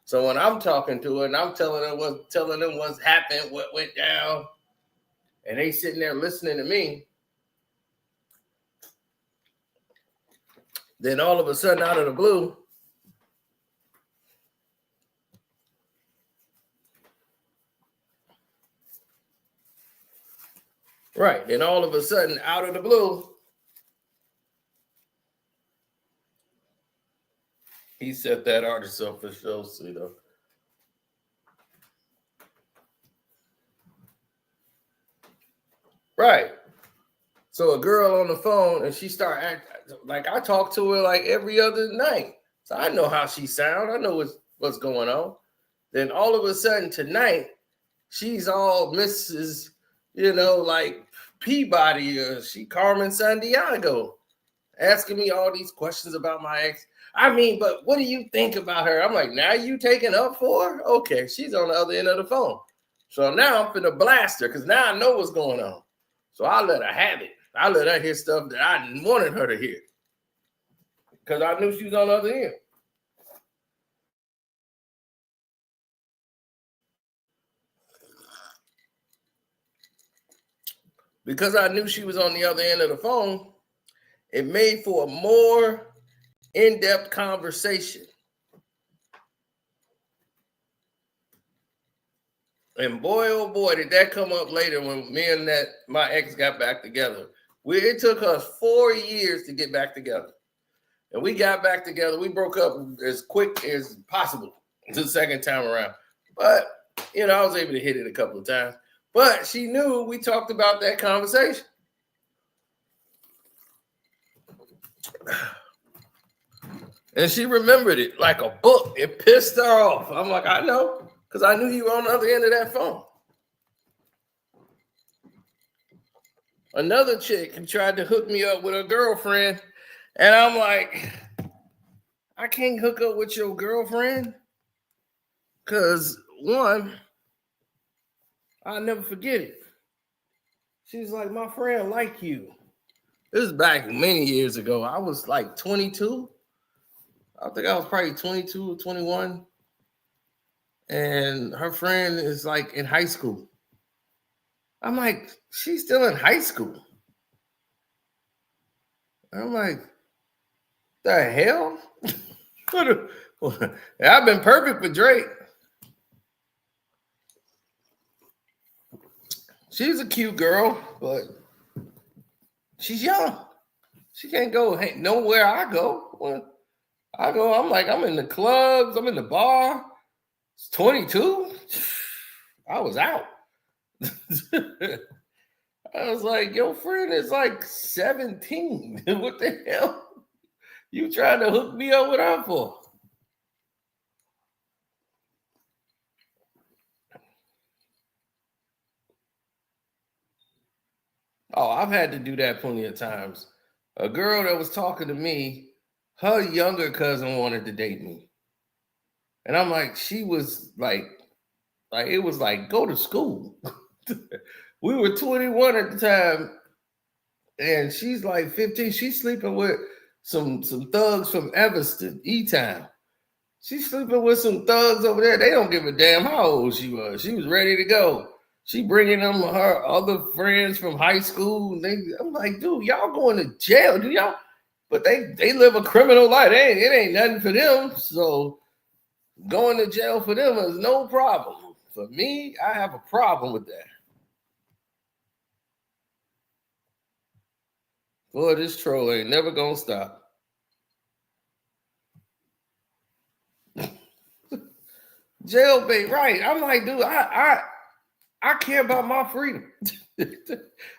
So when I'm talking to her and I'm telling them what's happened, what went down, and they sitting there listening to me, then all of a sudden out of the blue, right, then all of a sudden out of the blue, he set that artist up for show, you know. Right. So a girl on the phone and she start acting like I talk to her like every other night. So I know how she sound. I know what's going on. Then all of a sudden tonight, she's all Mrs., like Peabody or she Carmen Sandiego, asking me all these questions about my ex. I mean, but what do you think about her? I'm like, now you taking up for her? Okay, she's on the other end of the phone. So now I'm finna blast her because now I know what's going on. So I let her have it. I let her hear stuff that I wanted her to hear because I knew she was on the other end. Because I knew she was on the other end of the phone, it made for a more in-depth conversation. And boy, oh boy, did that come up later when me and my ex got back together. It took us 4 years to get back together. And we got back together. We broke up as quick as possible the second time around. But, I was able to hit it a couple of times. But she knew we talked about that conversation. And she remembered it like a book. It pissed her off. I'm like, I know, because I knew you were on the other end of that phone. Another chick who tried to hook me up with her girlfriend, and I'm like, I can't hook up with your girlfriend because, one, I'll never forget it. She's like, my friend like you. This is back many years ago. I was like 22. I think I was probably 22 or 21. And her friend is like in high school. I'm like, she's still in high school. I'm like, the hell? I've been perfect for Drake. She's a cute girl, but she's young. She can't go nowhere I go. When I go, I'm in the clubs, I'm in the bar. It's 22. I was out. I was like, your friend is like 17. What the hell? You trying to hook me up with her for? Oh, I've had to do that plenty of times. A girl that was talking to me, her younger cousin wanted to date me. And I'm like, she was like it was like, go to school. We were 21 at the time, and she's like 15. She's sleeping with some thugs from Evanston, E-Town. She's sleeping with some thugs over there. They don't give a damn how old she was. She was ready to go. She bringing them her other friends from high school. I'm like, dude, y'all going to jail, do y'all? But they live a criminal life. It ain't nothing for them. So going to jail for them is no problem. For me, I have a problem with that. Boy, this troll ain't never gonna stop. Jailbait, right? I'm like, dude, I care about my freedom.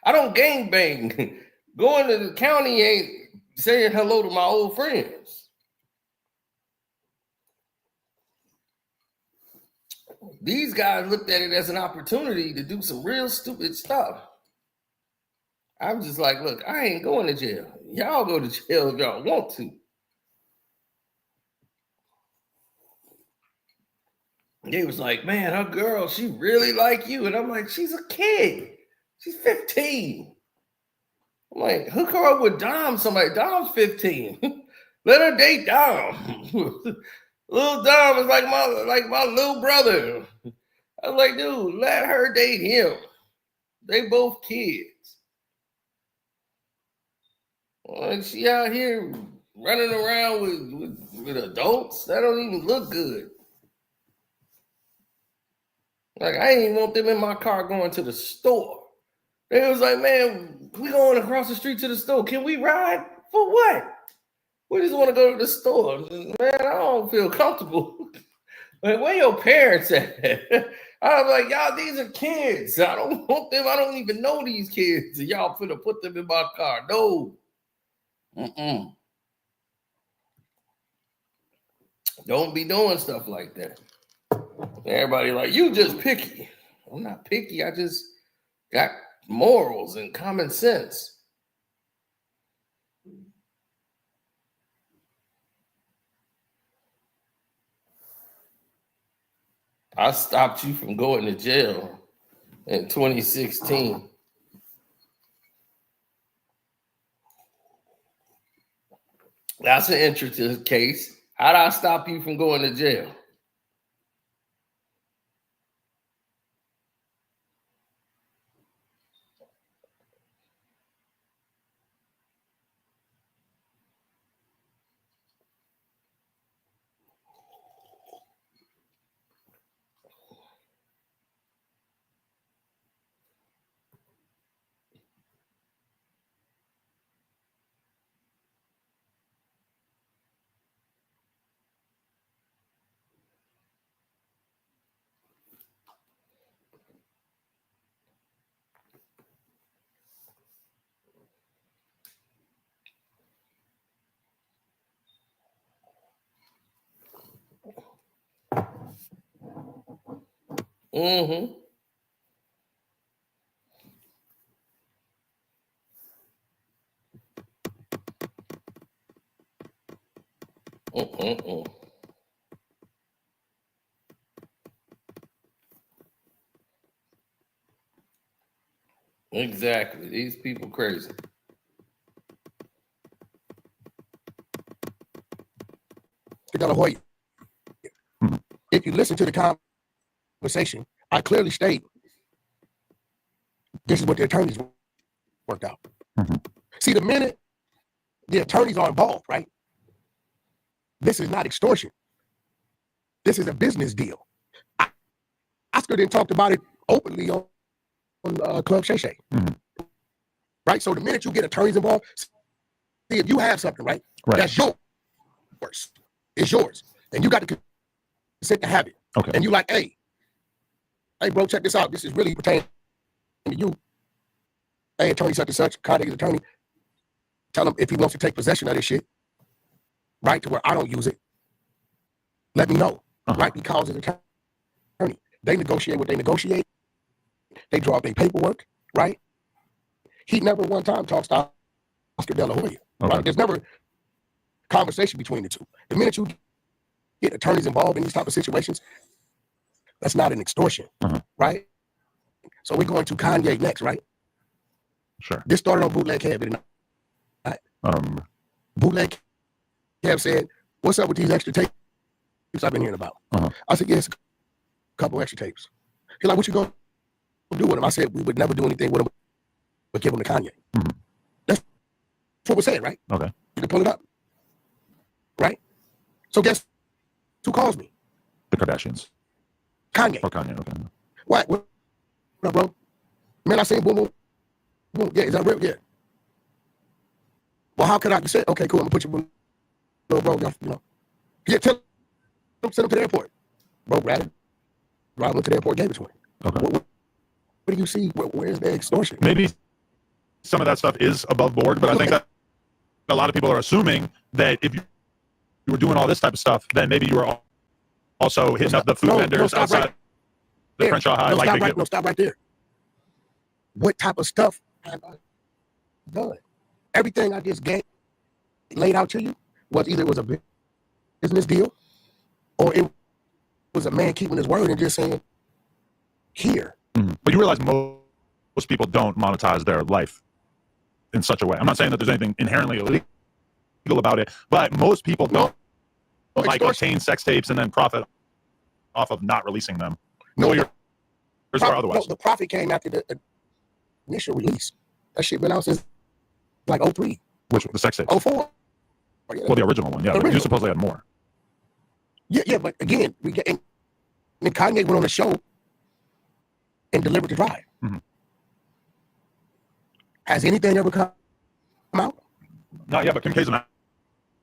I don't gang bang. Going to the county ain't saying hello to my old friends. These guys looked at it as an opportunity to do some real stupid stuff. I'm just like, look, I ain't going to jail. Y'all go to jail if y'all want to. They was like, man, her girl, she really like you. And I'm like, she's a kid. She's 15. I'm like, hook her up with Dom. Somebody, Dom's 15. Let her date Dom. Little Dom is like my little brother. I was like, dude, let her date him. They both kids. Well, she out here running around with adults. That don't even look good. Like, I ain't even want them in my car going to the store. They was like, man, we going across the street to the store. Can we ride? For what? We just want to go to the store. Man, I don't feel comfortable. Like, where your parents at? I was like, y'all, these are kids. I don't want them. I don't even know these kids. And y'all finna put them in my car. No. Don't be doing stuff like that. Everybody like, you just picky. I'm not picky. I just got morals and common sense. I stopped you from going to jail in 2016. That's an interesting case. How did I stop you from going to jail? Mm-hmm. Exactly. These people crazy. If you listen to the conversation, I clearly state this is what the attorneys worked out. See, the minute the attorneys are involved, right? This is not extortion. This is a business deal. Oscar didn't talk about it openly on Club Shay Shay. Right? So the minute you get attorneys involved, see if you have something, right? That's yours. It's yours. And you got to consent to have it. Okay. And you like, hey, bro, check this out. This is really pertaining to you. Hey, attorney such and such, contact his attorney. Tell him if he wants to take possession of this shit, right, to where I don't use it, let me know, right? He calls his attorney. They negotiate what they negotiate. They draw up their paperwork, right? He never one time talks to Oscar De La Hoya, right? There's never conversation between the two. The minute you get attorneys involved in these type of situations, that's not an extortion, right? So we're going to Kanye next, right? Sure. This started on Bootleg Kev, didn't it? Bootleg Kev said, "What's up with these extra tapes I've been hearing about?" I said, "Yes, a couple extra tapes." He's like, "What you gonna do with them?" I said, "We would never do anything with them, but give them to Kanye." That's what we're saying, right? Okay. You can pull it up, right? So guess who calls me? The Kardashians. Kanye. Oh, Kanye. Okay. What up, bro? Man, I seen boom, boom, boom. Yeah, is that real? Yeah. Well, how could I? You said, okay, cool. I'm gonna put you, bro. You know, yeah. Tell him, send him to the airport. Bro, grabbed it. Drive him to the airport, gave it to him. Okay. What do you see? Where's the extortion? Maybe some of that stuff is above board, but I think that a lot of people are assuming that if you were doing all this type of stuff, then maybe you were also hitting up the food vendors outside the Crenshaw High. Stop right there. What type of stuff have I done? Everything I just laid out to you was either it was a business deal or it was a man keeping his word and just saying, here. But you realize most people don't monetize their life in such a way. I'm not saying that there's anything inherently illegal about it, but most people don't like obtain sex tapes and then profit off of not releasing them. Lawyers or otherwise. No, the profit came after the initial release. That shit been out since like 03. Which the sex tapes? 04. Well, the original one, yeah. You supposedly had more. Yeah, but again, and Kanye went on a show and delivered the drive. Has anything ever come out? Not yet, but Kim K's an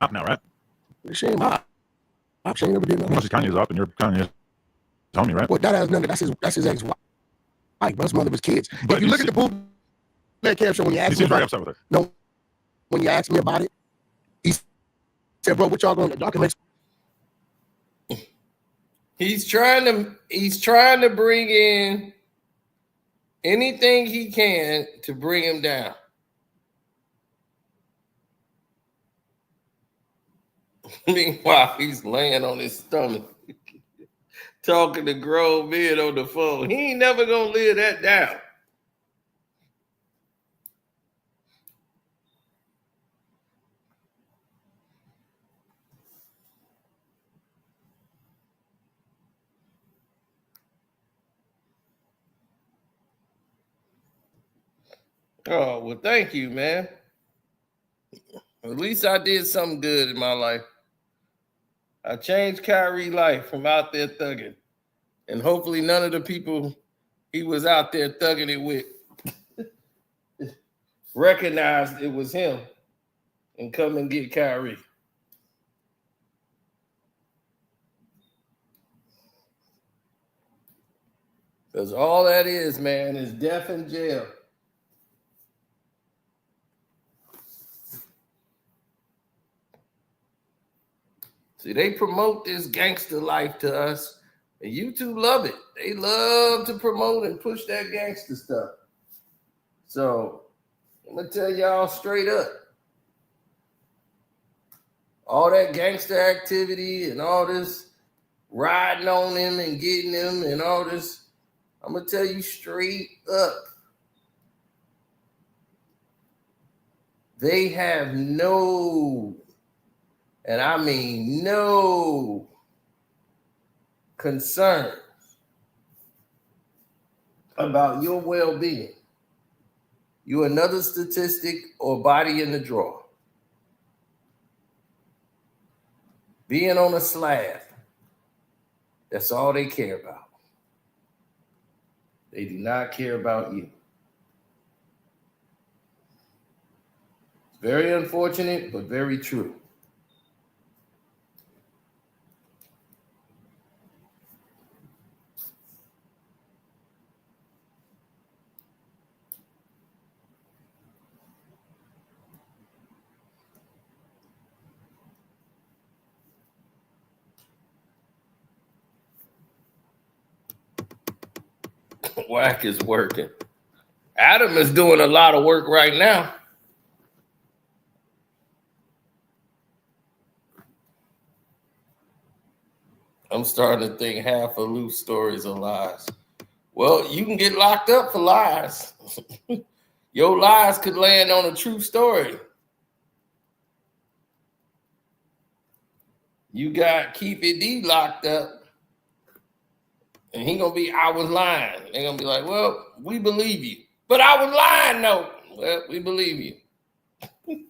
app now, right? She ain't my op. She ain't never did nothing. Unless Kanye's up and you're Kanye's homie, right? Well, that has nothing. That's his ex-wife. That's one of his kids. But if you look at the Bootleg Kev show, when you ask me very upset with her. No, when you asked me about it, he said, "Bro, what y'all going to document?" He's trying to bring in anything he can to bring him down. Meanwhile, he's laying on his stomach, talking to grown men on the phone. He ain't never gonna live that down. Oh, well, thank you, man. At least I did something good in my life. I changed Kyrie's life from out there thugging. And hopefully none of the people he was out there thugging it with recognized it was him and come and get Kyrie. Because all that is, man, is death in jail. See, they promote this gangster life to us, and YouTube love it. They love to promote and push that gangster stuff. So I'm going to tell y'all straight up. All that gangster activity and all this riding on him and getting him and all this, I'm going to tell you straight up. They have no, and I mean no, concerns about your well-being. You're another statistic or body in the drawer. Being on a slab, that's all they care about. They do not care about you. It's very unfortunate, but very true. Wack is working. Adam is doing a lot of work right now. I'm starting to think half of loose stories are lies. Well, you can get locked up for lies. Your lies could land on a true story. You got Keep It D locked up, and he gonna be, I was lying. They're gonna be like, well, we believe you. But I was lying, though. Well, we believe you.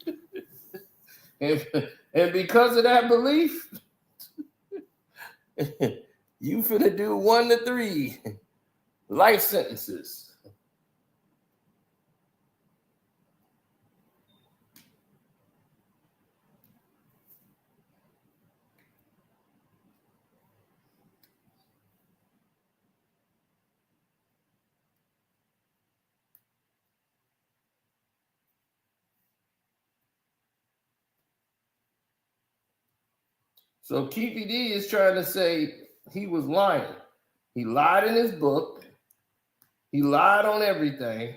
and because of that belief, you finna do 1 to 3 life sentences. So KPD is trying to say he was lying. He lied in his book. He lied on everything.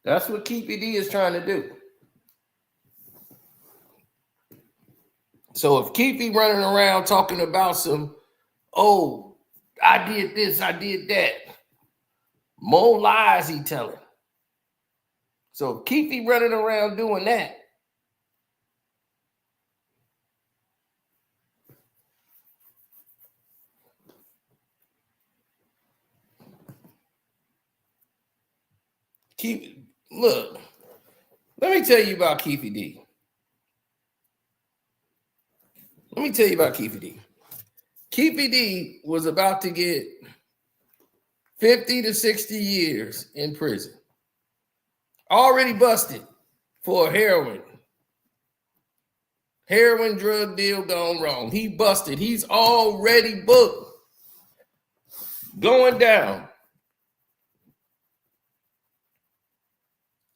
That's what KPD is trying to do. So if Keepy running around talking about some, oh, I did this, I did that, more lies he telling. So if Keepy running around doing that, look, let me tell you about Keefy D. Let me tell you about Keefy D. Keefy D was about to get 50 to 60 years in prison. Already busted for a heroin drug deal gone wrong. He busted. He's already booked. Going down.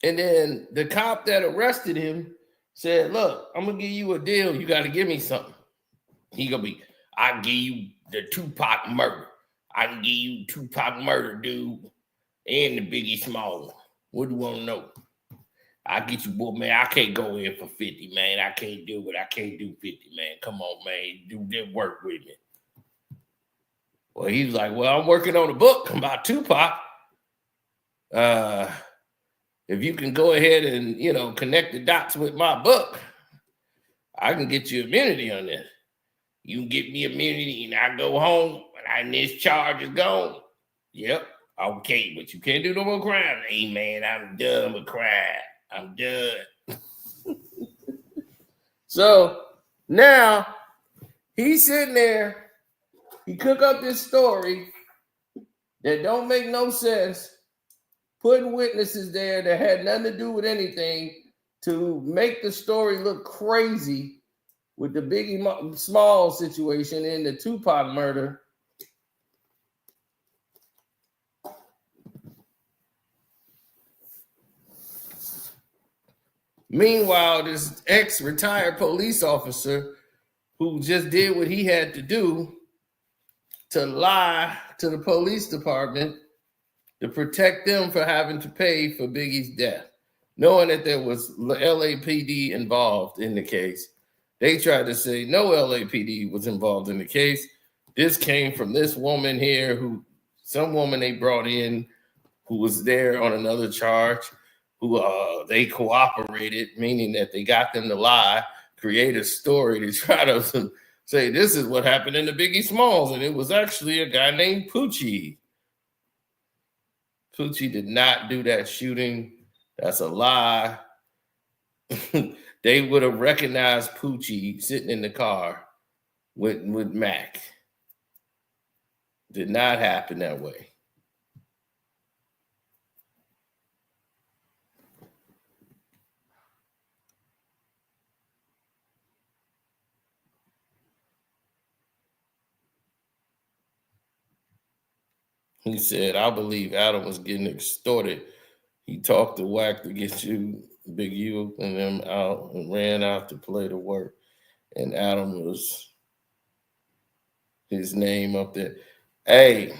And then the cop that arrested him said, look, I'm going to give you a deal. You got to give me something. He going to be, I give you the Tupac murder. I can give you Tupac murder, dude, and the Biggie Small. What do you want to know? I get you, boy, man. I can't go in for 50, man. I can't do it. I can't do 50, man. Come on, man. Do that work with me. Well, he was like, well, I'm working on a book about Tupac. If you can go ahead and, connect the dots with my book, I can get you immunity on this. You can get me immunity and I go home and this charge is gone. Yep. Okay, but you can't do no more crime. Hey, man, I'm done with crime. I'm done. So now he's sitting there. He cook up this story that don't make no sense, putting witnesses there that had nothing to do with anything to make the story look crazy with the Biggie Small situation and the Tupac murder. Meanwhile, this ex-retired police officer who just did what he had to do to lie to the police department to protect them for having to pay for Biggie's death, knowing that there was LAPD involved in the case. They tried to say no LAPD was involved in the case. This came from this woman here some woman they brought in who was there on another charge, who they cooperated, meaning that they got them to lie, create a story to try to say this is what happened in the Biggie Smalls, and it was actually a guy named Poochie. Poochie did not do that shooting. That's a lie. they would have recognized Poochie sitting in the car with Mac. Did not happen that way. He said, I believe Adam was getting extorted. He talked to Wack to get you, Big U, and them out and ran out to play the work. And Adam was his name up there. Hey.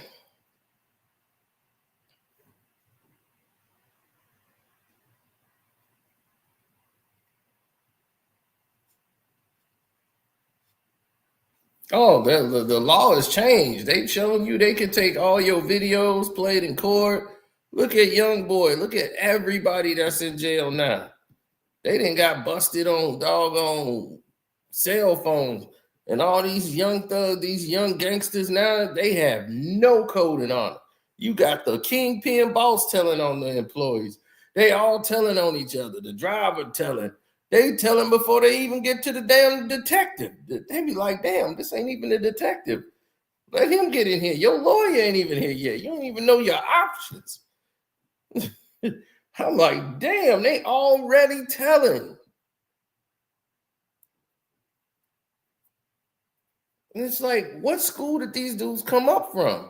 Oh, the law has changed. They've shown you they can take all your videos played in court. Look at Young Boy. Look at everybody that's in jail now. They didn't got busted on doggone cell phones. And all these young thugs, these young gangsters now, they have no coding on it. You got the kingpin boss telling on the employees. They all telling on each other. The driver telling. They tell him before they even get to the damn detective. They be like, damn, this ain't even a detective. Let him get in here. Your lawyer ain't even here yet. You don't even know your options. I'm like, damn, they already telling. And it's like, what school did these dudes come up from?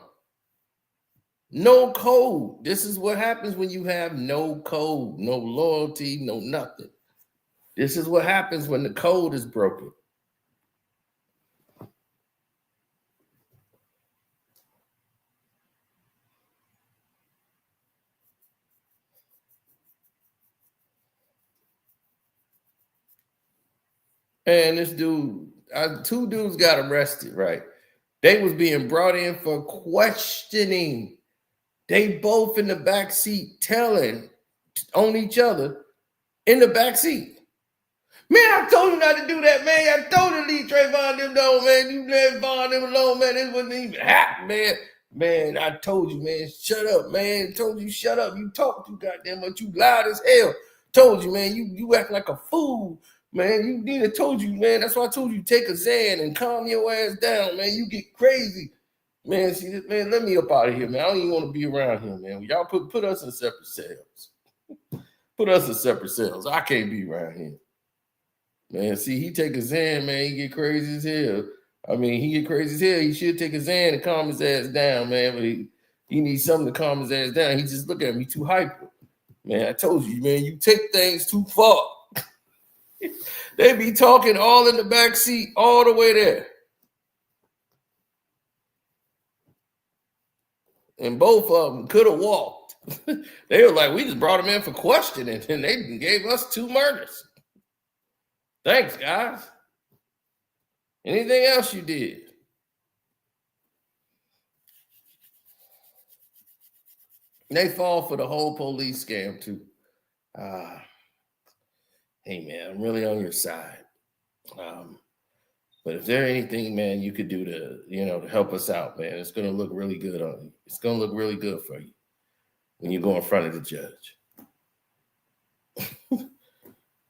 No code. This is what happens when you have no code, no loyalty, no nothing. This is what happens when the code is broken. And this dude, two dudes got arrested, right? They was being brought in for questioning. They both in the back seat telling on each other in the back seat. Man, I told you not to do that, man. I told you to leave Trayvon them alone, man. You let Vaughn them alone, man. This wasn't even happen, man. Man, I told you, man. Shut up, man. I told you, shut up. You talk too goddamn much. You loud as hell. Told you, man. You act like a fool, man. You need to told you, man. That's why I told you take a Xan and calm your ass down, man. You get crazy, man. See, man, let me up out of here, man. I don't even want to be around here, man. Y'all put us in separate cells. Put us in separate cells. I can't be around here. Man, see, he take a Xan, man, he get crazy as hell. I mean, he get crazy as hell. He should take a Xan and calm his ass down, man. But he needs something to calm his ass down. He just look at me too hyper. Man, I told you, man, you take things too far. They be talking all in the back seat all the way there. And both of them could have walked. They were like, we just brought him in for questioning, and they gave us 2 murders. Thanks, guys. Anything else you did? They fall for the whole police scam too. Hey man, I'm really on your side. But if there's anything, man, you could do to, to help us out, man, it's gonna look really good on you. It's gonna look really good for you when you go in front of the judge.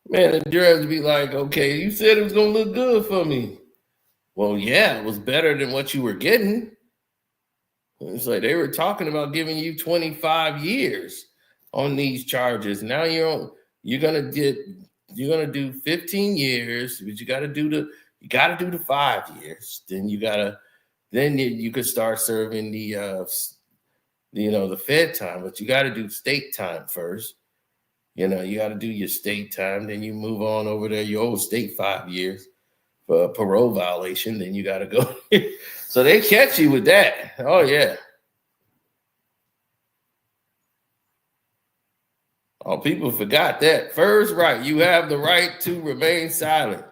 Man, the judge would be like, okay, you said it was going to look good for me. Well, yeah, it was better than what you were getting. It's like they were talking about giving you 25 years on these charges. Now you're going to do 15 years, but you got to do the 5 years. Then you could start serving the Fed time, but you got to do state time first. You got to do your state time. Then you move on over there, your old state 5 years for a parole violation. Then you got to go. So they catch you with that. Oh, yeah. Oh, people forgot that. First right. You have the right to remain silent.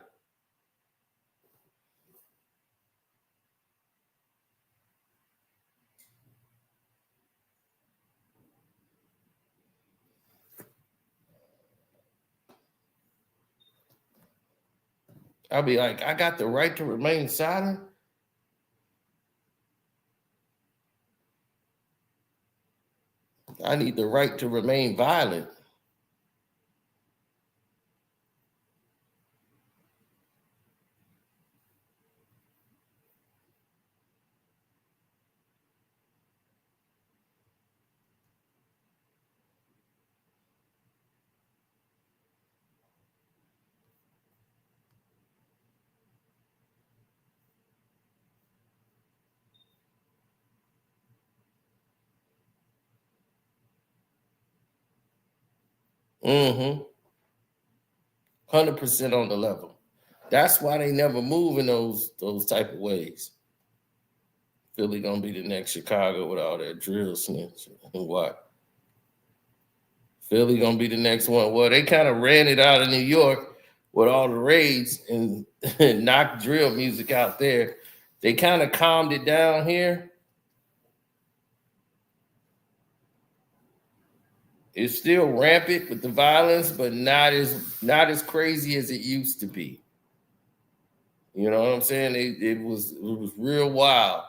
I'll be like, I got the right to remain silent? I need the right to remain violent. 100% on the level. That's why they never move in those type of ways. Philly gonna be the next Chicago with all that drill snitch and what? Philly gonna be the next one. Well, they kind of ran it out of New York with all the raids and knocked drill music out there. They kind of calmed it down here. It's still rampant with the violence, but not as crazy as it used to be. You know what I'm saying? It was real wild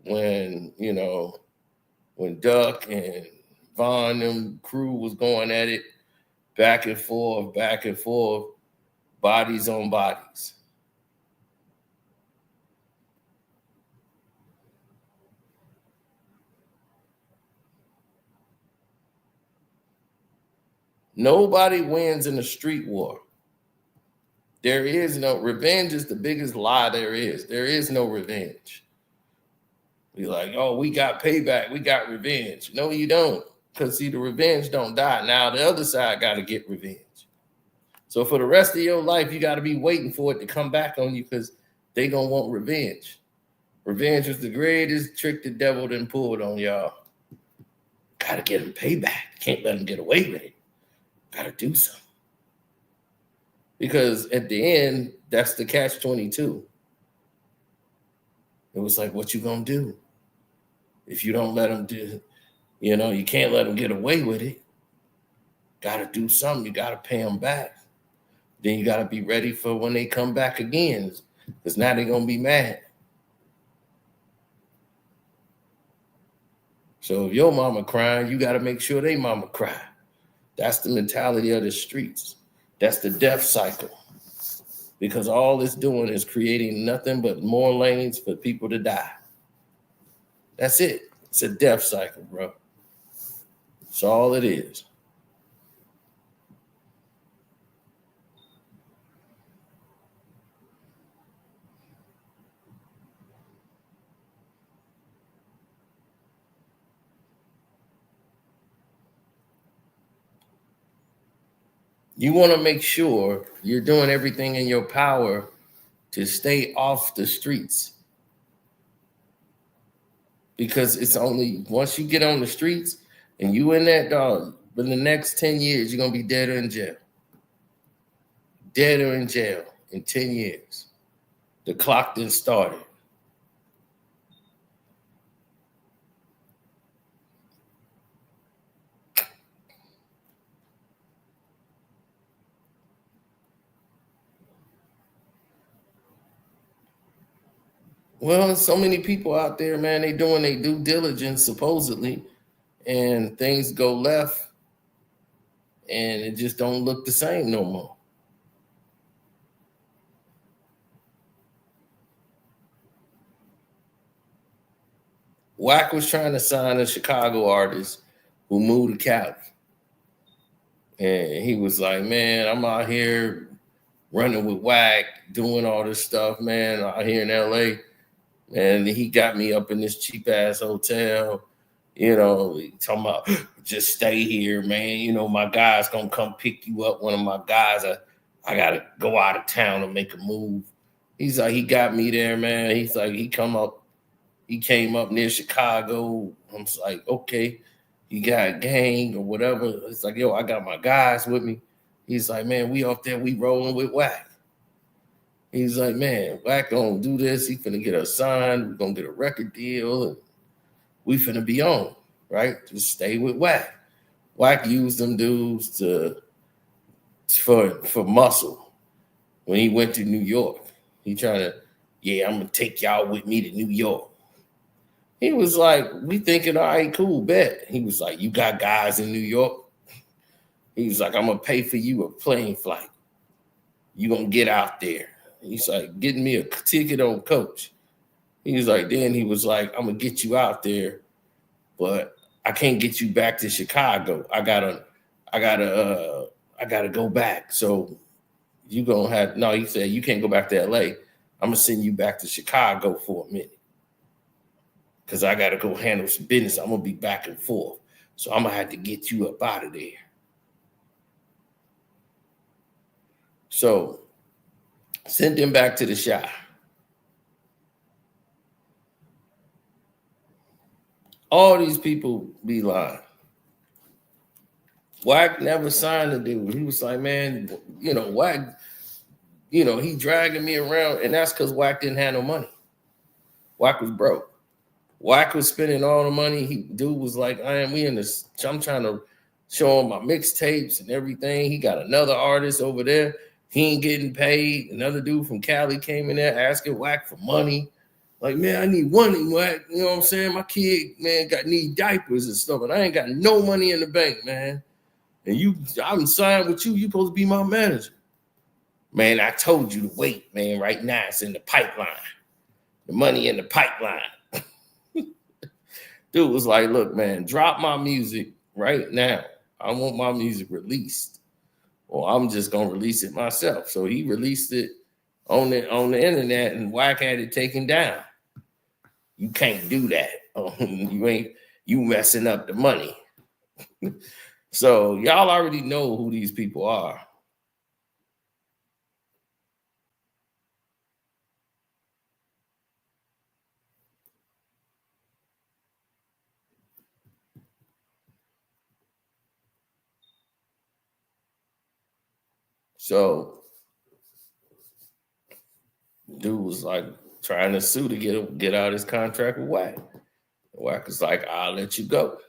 when, you know, when Duck and Von and crew was going at it back and forth, bodies on bodies. Nobody wins in a street war. There is no revenge is the biggest lie there is. There is no revenge. Be like, oh, we got payback, we got revenge. No, you don't. Because see, the revenge don't die. Now the other side got to get revenge. So for the rest of your life, you got to be waiting for it to come back on you because they gonna want revenge. Revenge was the greatest trick the devil done pulled on y'all. Got to get them payback. Can't let them get away with it. Got to do something. Because at the end, that's the catch-22. It was like, what you gonna do? If you don't let them do, you know, you can't let them get away with it. Got to do something. You got to pay them back. Then you got to be ready for when they come back again, because now they're going to be mad. So if your mama crying, you got to make sure they mama cry. That's the mentality of the streets. That's the death cycle. Because all it's doing is creating nothing but more lanes for people to die. That's it. It's a death cycle, bro. That's all it is. You want to make sure you're doing everything in your power to stay off the streets. Because it's only once you get on the streets and you in that dog, in the next 10 years, you're going to be dead or in jail. Dead or in jail in 10 years. The clock then started. Well, there's so many people out there, man, they doing their due diligence, supposedly, and things go left, and it just don't look the same no more. Wack was trying to sign a Chicago artist who moved to Cali. And he was like, man, I'm out here running with Wack, doing all this stuff, man, out here in LA. And he got me up in this cheap ass hotel, you know, talking about just stay here, man. You know, my guy's gonna come pick you up. One of my guys, I gotta go out of town and make a move. He's like, he got me there, man. He's like, he came up near Chicago. I'm like, okay, he got a gang or whatever. It's like, yo, I got my guys with me. He's like, man, we off there, we rolling with Wack. He's like, man, Wack gonna do this. He finna get us signed. We're gonna get a record deal. And we finna be on, right? Just stay with Wack. Wack used them dudes for muscle when he went to New York. He trying to, yeah, I'm gonna take y'all with me to New York. He was like, we thinking, all right, cool, bet. He was like, you got guys in New York? He was like, I'm gonna pay for you a plane flight. You gonna get out there. He's like, getting me a ticket on coach. He was like, then he was like, I'm gonna get you out there, but I can't get you back to Chicago. I gotta go back. So you gonna have, no, he said, you can't go back to LA. I'm gonna send you back to Chicago for a minute. Cause I gotta go handle some business. I'm gonna be back and forth. So I'm gonna have to get you up out of there. So sent him back to the shop. All these people be lying. Wack never signed the dude. He was like, man, Wack, he dragging me around, and that's because Wack didn't have no money. Wack was broke. Wack was spending all the money. Dude was like, I'm trying to show him my mixtapes and everything. He got another artist over there. He ain't getting paid. Another dude from Cali came in there asking Wack for money. Like, man, I need money, Wack. You know what I'm saying? My kid, man, need diapers and stuff, and I ain't got no money in the bank, man. And I'm signed with you. You supposed to be my manager. Man, I told you to wait, man. Right now, it's in the pipeline. The money in the pipeline. Dude was like, look, man, drop my music right now. I want my music released, or I'm just gonna release it myself. So he released it on the internet, and Wack had it taken down. You can't do that. You messing up the money. So y'all already know who these people are. So dude was like trying to sue to get out his contract with Wack. Wack was like, I'll let you go.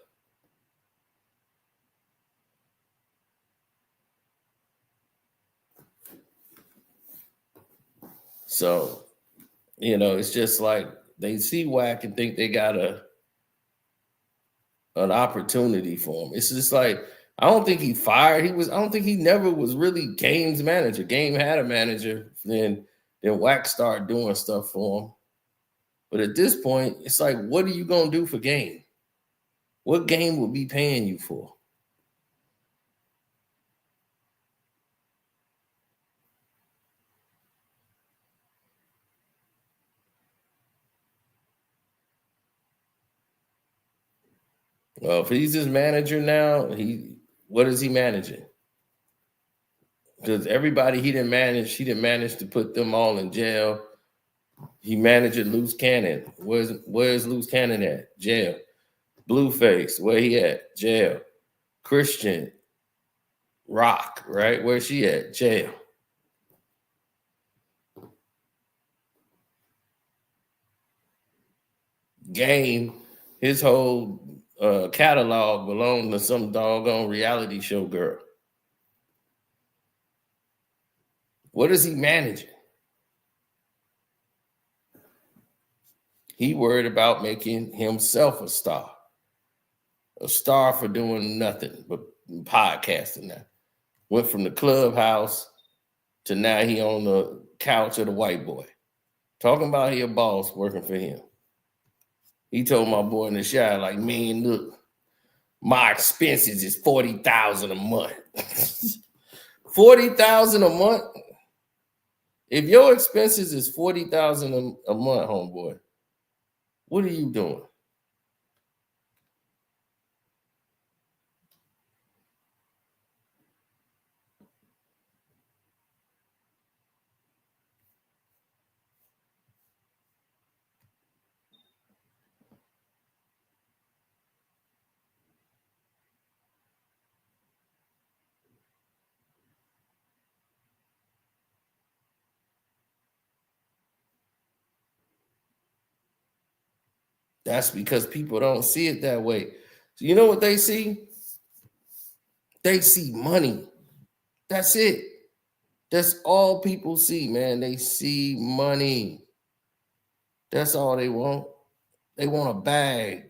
So, it's just like they see Wack and think they got an opportunity for him. It's just like, I don't think he fired. I don't think he never was really Game's manager. Game had a manager, then Wack started doing stuff for him. But at this point, it's like, what are you gonna do for Game? What Game will be paying you for? Well, if he's his manager now, what is he managing? Because everybody he didn't manage to put them all in jail. He managed Loose Cannon. Where's Loose Cannon at? Jail. Blueface, where he at? Jail. Christian Rock, right? Where's she at? Jail. Game, his whole catalog belonged to some doggone reality show girl. What is he managing? He worried about making himself a star for doing nothing but podcasting now. Went from the clubhouse to now he on the couch of the white boy. Talking about he a boss working for him. He told my boy in the shower, like, man, look, my expenses is $40,000 a month. $40,000 a month? If your expenses is $40,000 a month, homeboy, what are you doing? That's because people don't see it that way. So you know what they see? They see money. That's it. That's all people see, man. They see money. That's all they want. They want a bag.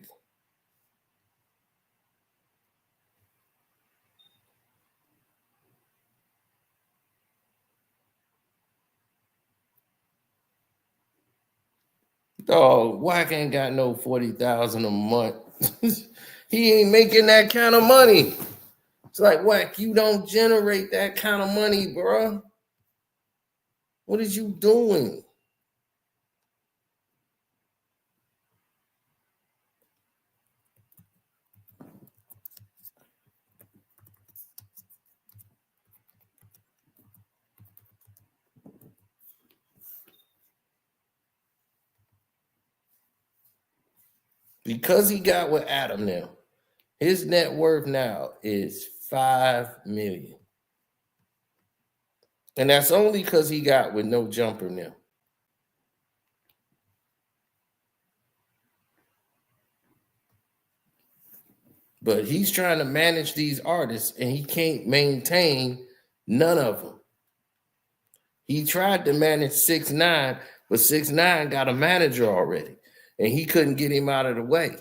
Dog, Wack ain't got no $40,000 a month. He ain't making that kind of money. It's like, Wack, you don't generate that kind of money, bro. What is you doing? Because he got with Adam now, his net worth now is $5 million. And that's only because he got with No Jumper now. But he's trying to manage these artists and he can't maintain none of them. He tried to manage 6ix9ine, but 6ix9ine got a manager already and he couldn't get him out of the way.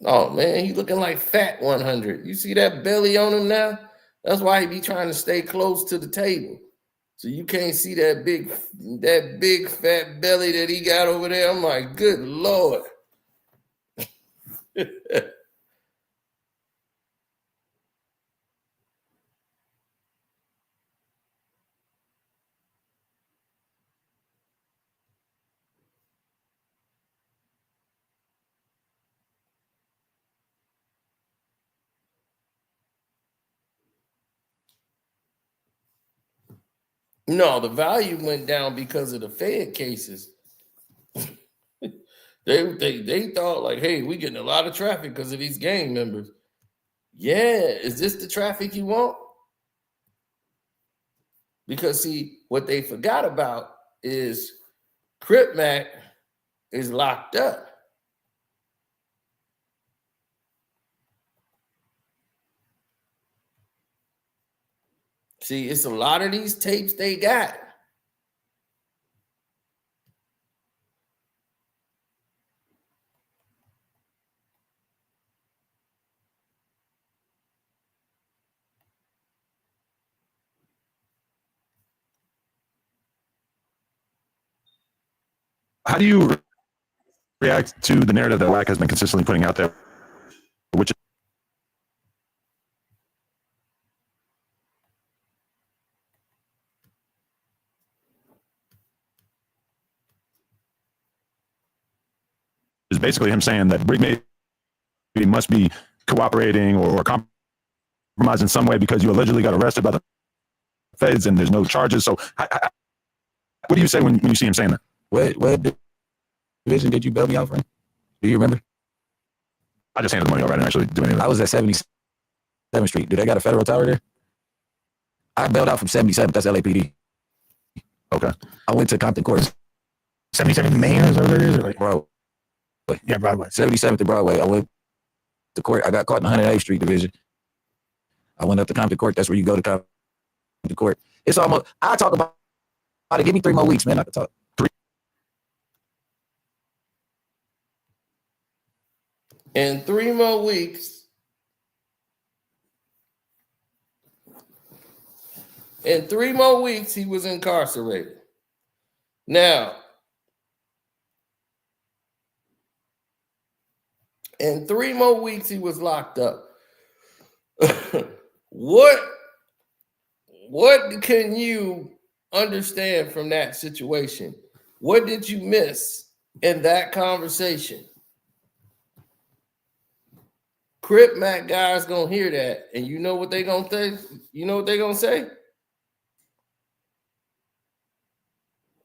Oh man, he looking like Fat 100. You see that belly on him now? That's why he be trying to stay close to the table. So you can't see that big fat belly that he got over there. I'm like, good Lord. No, the value went down because of the Fed cases. They thought like, hey, we getting a lot of traffic because of these gang members. Yeah, is this the traffic you want? Because see, what they forgot about is Crip Mac is locked up. See, it's a lot of these tapes they got. How do you react to the narrative that Wack has been consistently putting out there, which is basically him saying that Big Baby must be cooperating or compromised in some way because you allegedly got arrested by the feds and there's no charges. So what do you say when you see him saying that? What division did you bail me out from? Do you remember? I just handed the money over. I didn't actually do anything. I was at 77th Street. Do they got a federal tower there? I bailed out from 77th. That's LAPD. Okay. I went to Compton Court. 77 Main is over there? Like, Broadway. Yeah, Broadway. 77th and Broadway. I went to court. I got caught in the 108th Street division. I went up to Compton Court. That's where you go to Compton Court. It's almost, I talk about it. Give me 3 more weeks, man. I can talk. 3. In 3 more weeks, he was incarcerated. Now, in 3 more weeks, he was locked up. What can you understand from that situation? What did you miss in that conversation? Crip Mac guys gonna hear that, and you know what they gonna say? You know what they gonna say?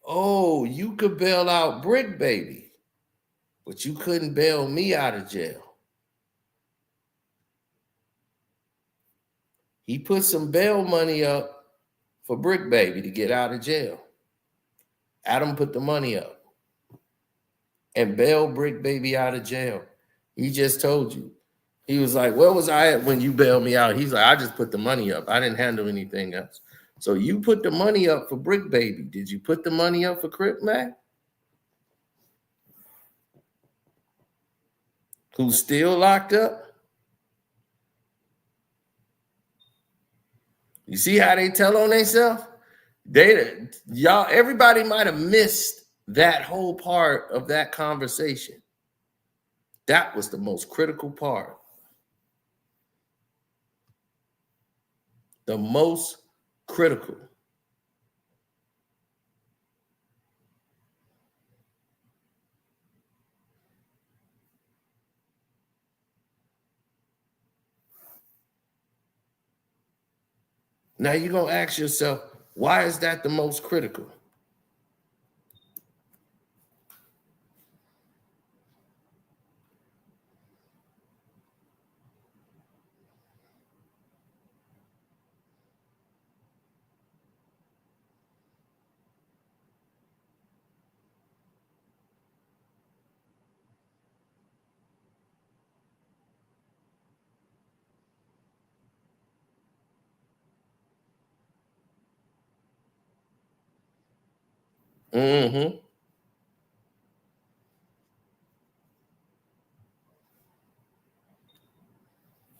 Oh, you could bail out Brick Baby, but you couldn't bail me out of jail. He put some bail money up for Brick Baby to get out of jail. Adam put the money up and bailed Brick Baby out of jail. He just told you. He was like, where was I at when you bailed me out? He's like, I just put the money up. I didn't handle anything else. So you put the money up for Brick Baby. Did you put the money up for Crip Mac? Who's still locked up? You see how they tell on themselves? Everybody might have missed that whole part of that conversation. That was the most critical part. The most critical? Now you're going to ask yourself, why is that the most critical? Mm-hmm.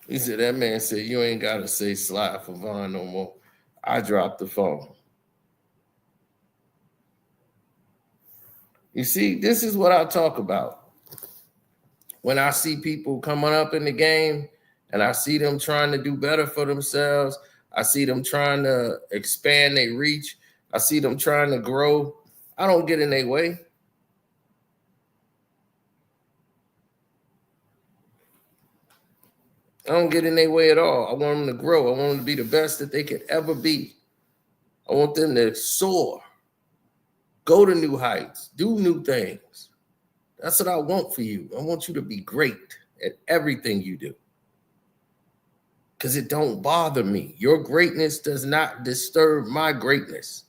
He said, that man said, you ain't got to say slide for Vaughn no more. I dropped the phone. You see, this is what I talk about. When I see people coming up in the game and I see them trying to do better for themselves, I see them trying to expand their reach, I see them trying to grow, I don't get in their way. I don't get in their way at all. I want them to grow. I want them to be the best that they could ever be. I want them to soar, go to new heights, do new things. That's what I want for you. I want you to be great at everything you do. Because it don't bother me. Your greatness does not disturb my greatness.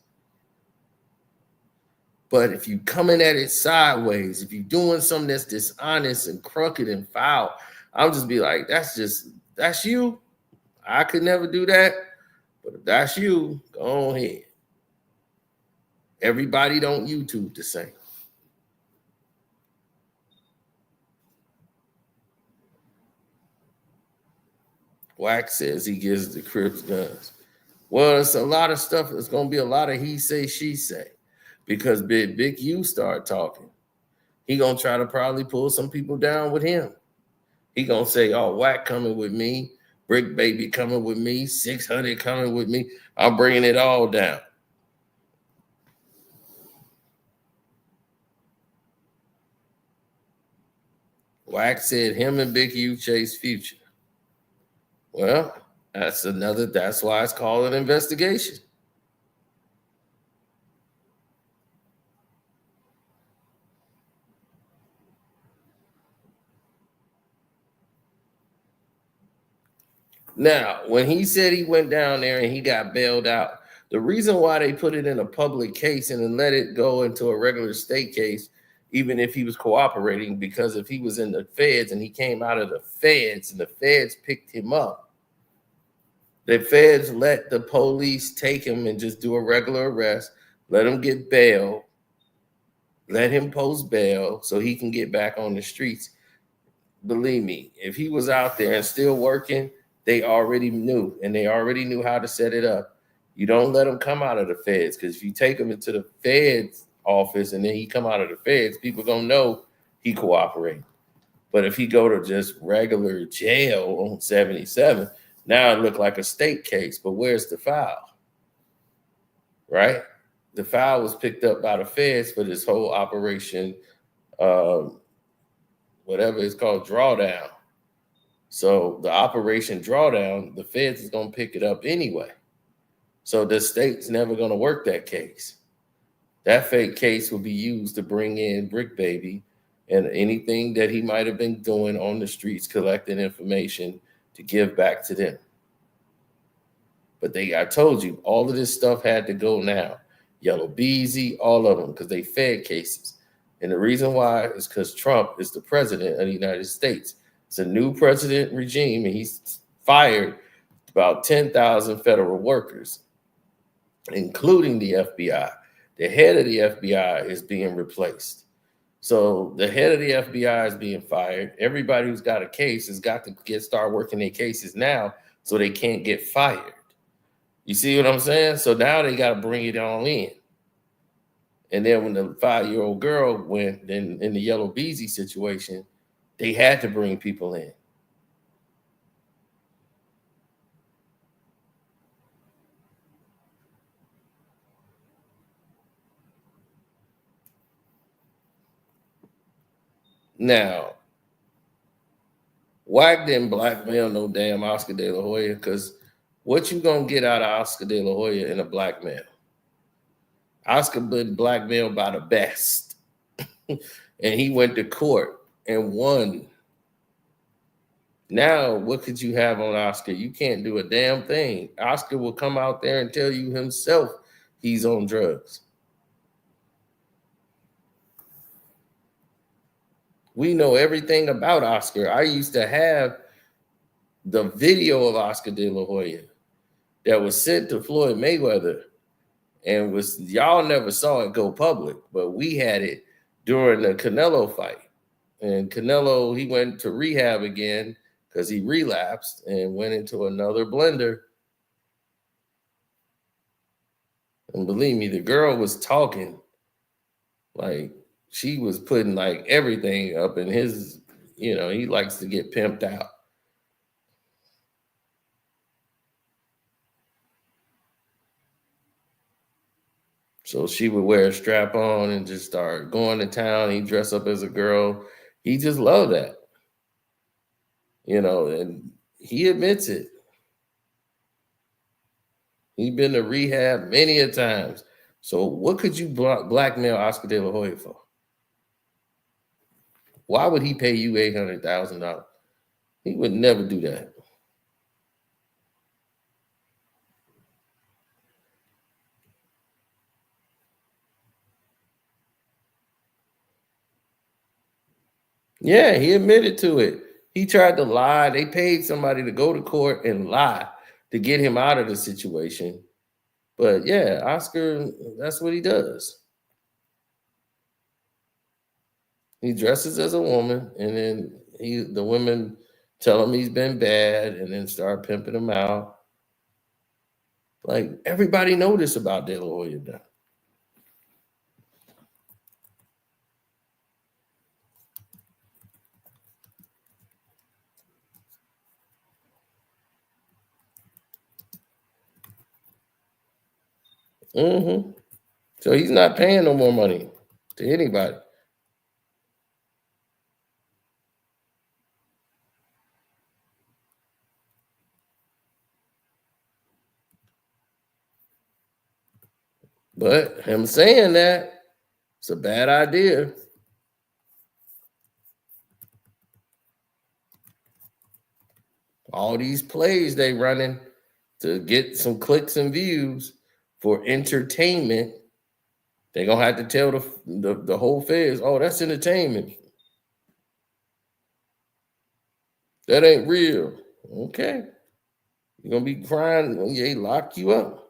But if you coming at it sideways, if you're doing something that's dishonest and crooked and foul, I'll just be like, that's you. I could never do that. But if that's you, go ahead. Everybody don't YouTube the same. Wack says he gives the Crips guns. Well, it's a lot of stuff. It's going to be a lot of he say, she say. Because Big U start talking. He going to try to probably pull some people down with him. He going to say, oh, Wack coming with me. Brick Baby coming with me. 600 coming with me. I'm bringing it all down. Wack said him and Big U chase Future. Well, that's why it's called an investigation. Now, when he said he went down there and he got bailed out, the reason why they put it in a public case and then let it go into a regular state case, even if he was cooperating, because if he was in the feds and he came out of the feds and the feds picked him up, the feds let the police take him and just do a regular arrest, let him get bail, let him post bail so he can get back on the streets. Believe me, if he was out there and still working, they already knew, and they already knew how to set it up. You don't let him come out of the feds, because if you take him into the feds office and then he come out of the feds, people gonna know he cooperating. But if he go to just regular jail on 77, now it look like a state case. But where's the file? Right? The file was picked up by the feds for this whole operation, whatever it's called, drawdown. So the operation drawdown, the feds is going to pick it up anyway. So the state's never going to work that case. That fake case will be used to bring in Brick Baby and anything that he might have been doing on the streets, collecting information to give back to them. But I told you, all of this stuff had to go now. Yellow Beezy, all of them, because they fed cases. And the reason why is because Trump is the president of the United States. It's a new president regime, and he's fired about 10,000 federal workers, including the FBI. The head of the FBI is being replaced. So the head of the FBI is being fired. Everybody who's got a case has got to start working their cases now so they can't get fired. You see what I'm saying? So now they got to bring it all in. And then when the 5-year-old girl went in the Yellow Beezy situation, they had to bring people in. Now, Wack didn't blackmail no damn Oscar De La Hoya, because what you gonna get out of Oscar De La Hoya in a blackmail? Oscar been blackmailed by the best. And he went to court and won. Now, what could you have on Oscar? You can't do a damn thing. Oscar will come out there and tell you himself he's on drugs. We know everything about Oscar. I used to have the video of Oscar De La Hoya that was sent to Floyd Mayweather, and was, y'all never saw it go public, but we had it during the Canelo fight. And Canelo, he went to rehab again because he relapsed and went into another blender. And believe me, the girl was talking like she was putting like everything up in his, you know, he likes to get pimped out. So she would wear a strap on and just start going to town. He'd dress up as a girl. He just loved that. You know, and he admits it. He's been to rehab many a times. So what could you blackmail Oscar De La Hoya for? Why would he pay you $800,000? He would never do that. Yeah, he admitted to it. He tried to lie. They paid somebody to go to court and lie to get him out of the situation. But yeah, Oscar, that's what he does. He dresses as a woman, and then the women tell him he's been bad, and then start pimping him out. Like, everybody know this about De La Hoya now. So he's not paying no more money to anybody. But him saying that, it's a bad idea. All these plays they running to get some clicks and views for entertainment, they're gonna have to tell the whole feds, oh, that's entertainment. That ain't real. Okay. You're gonna be crying when they lock you up.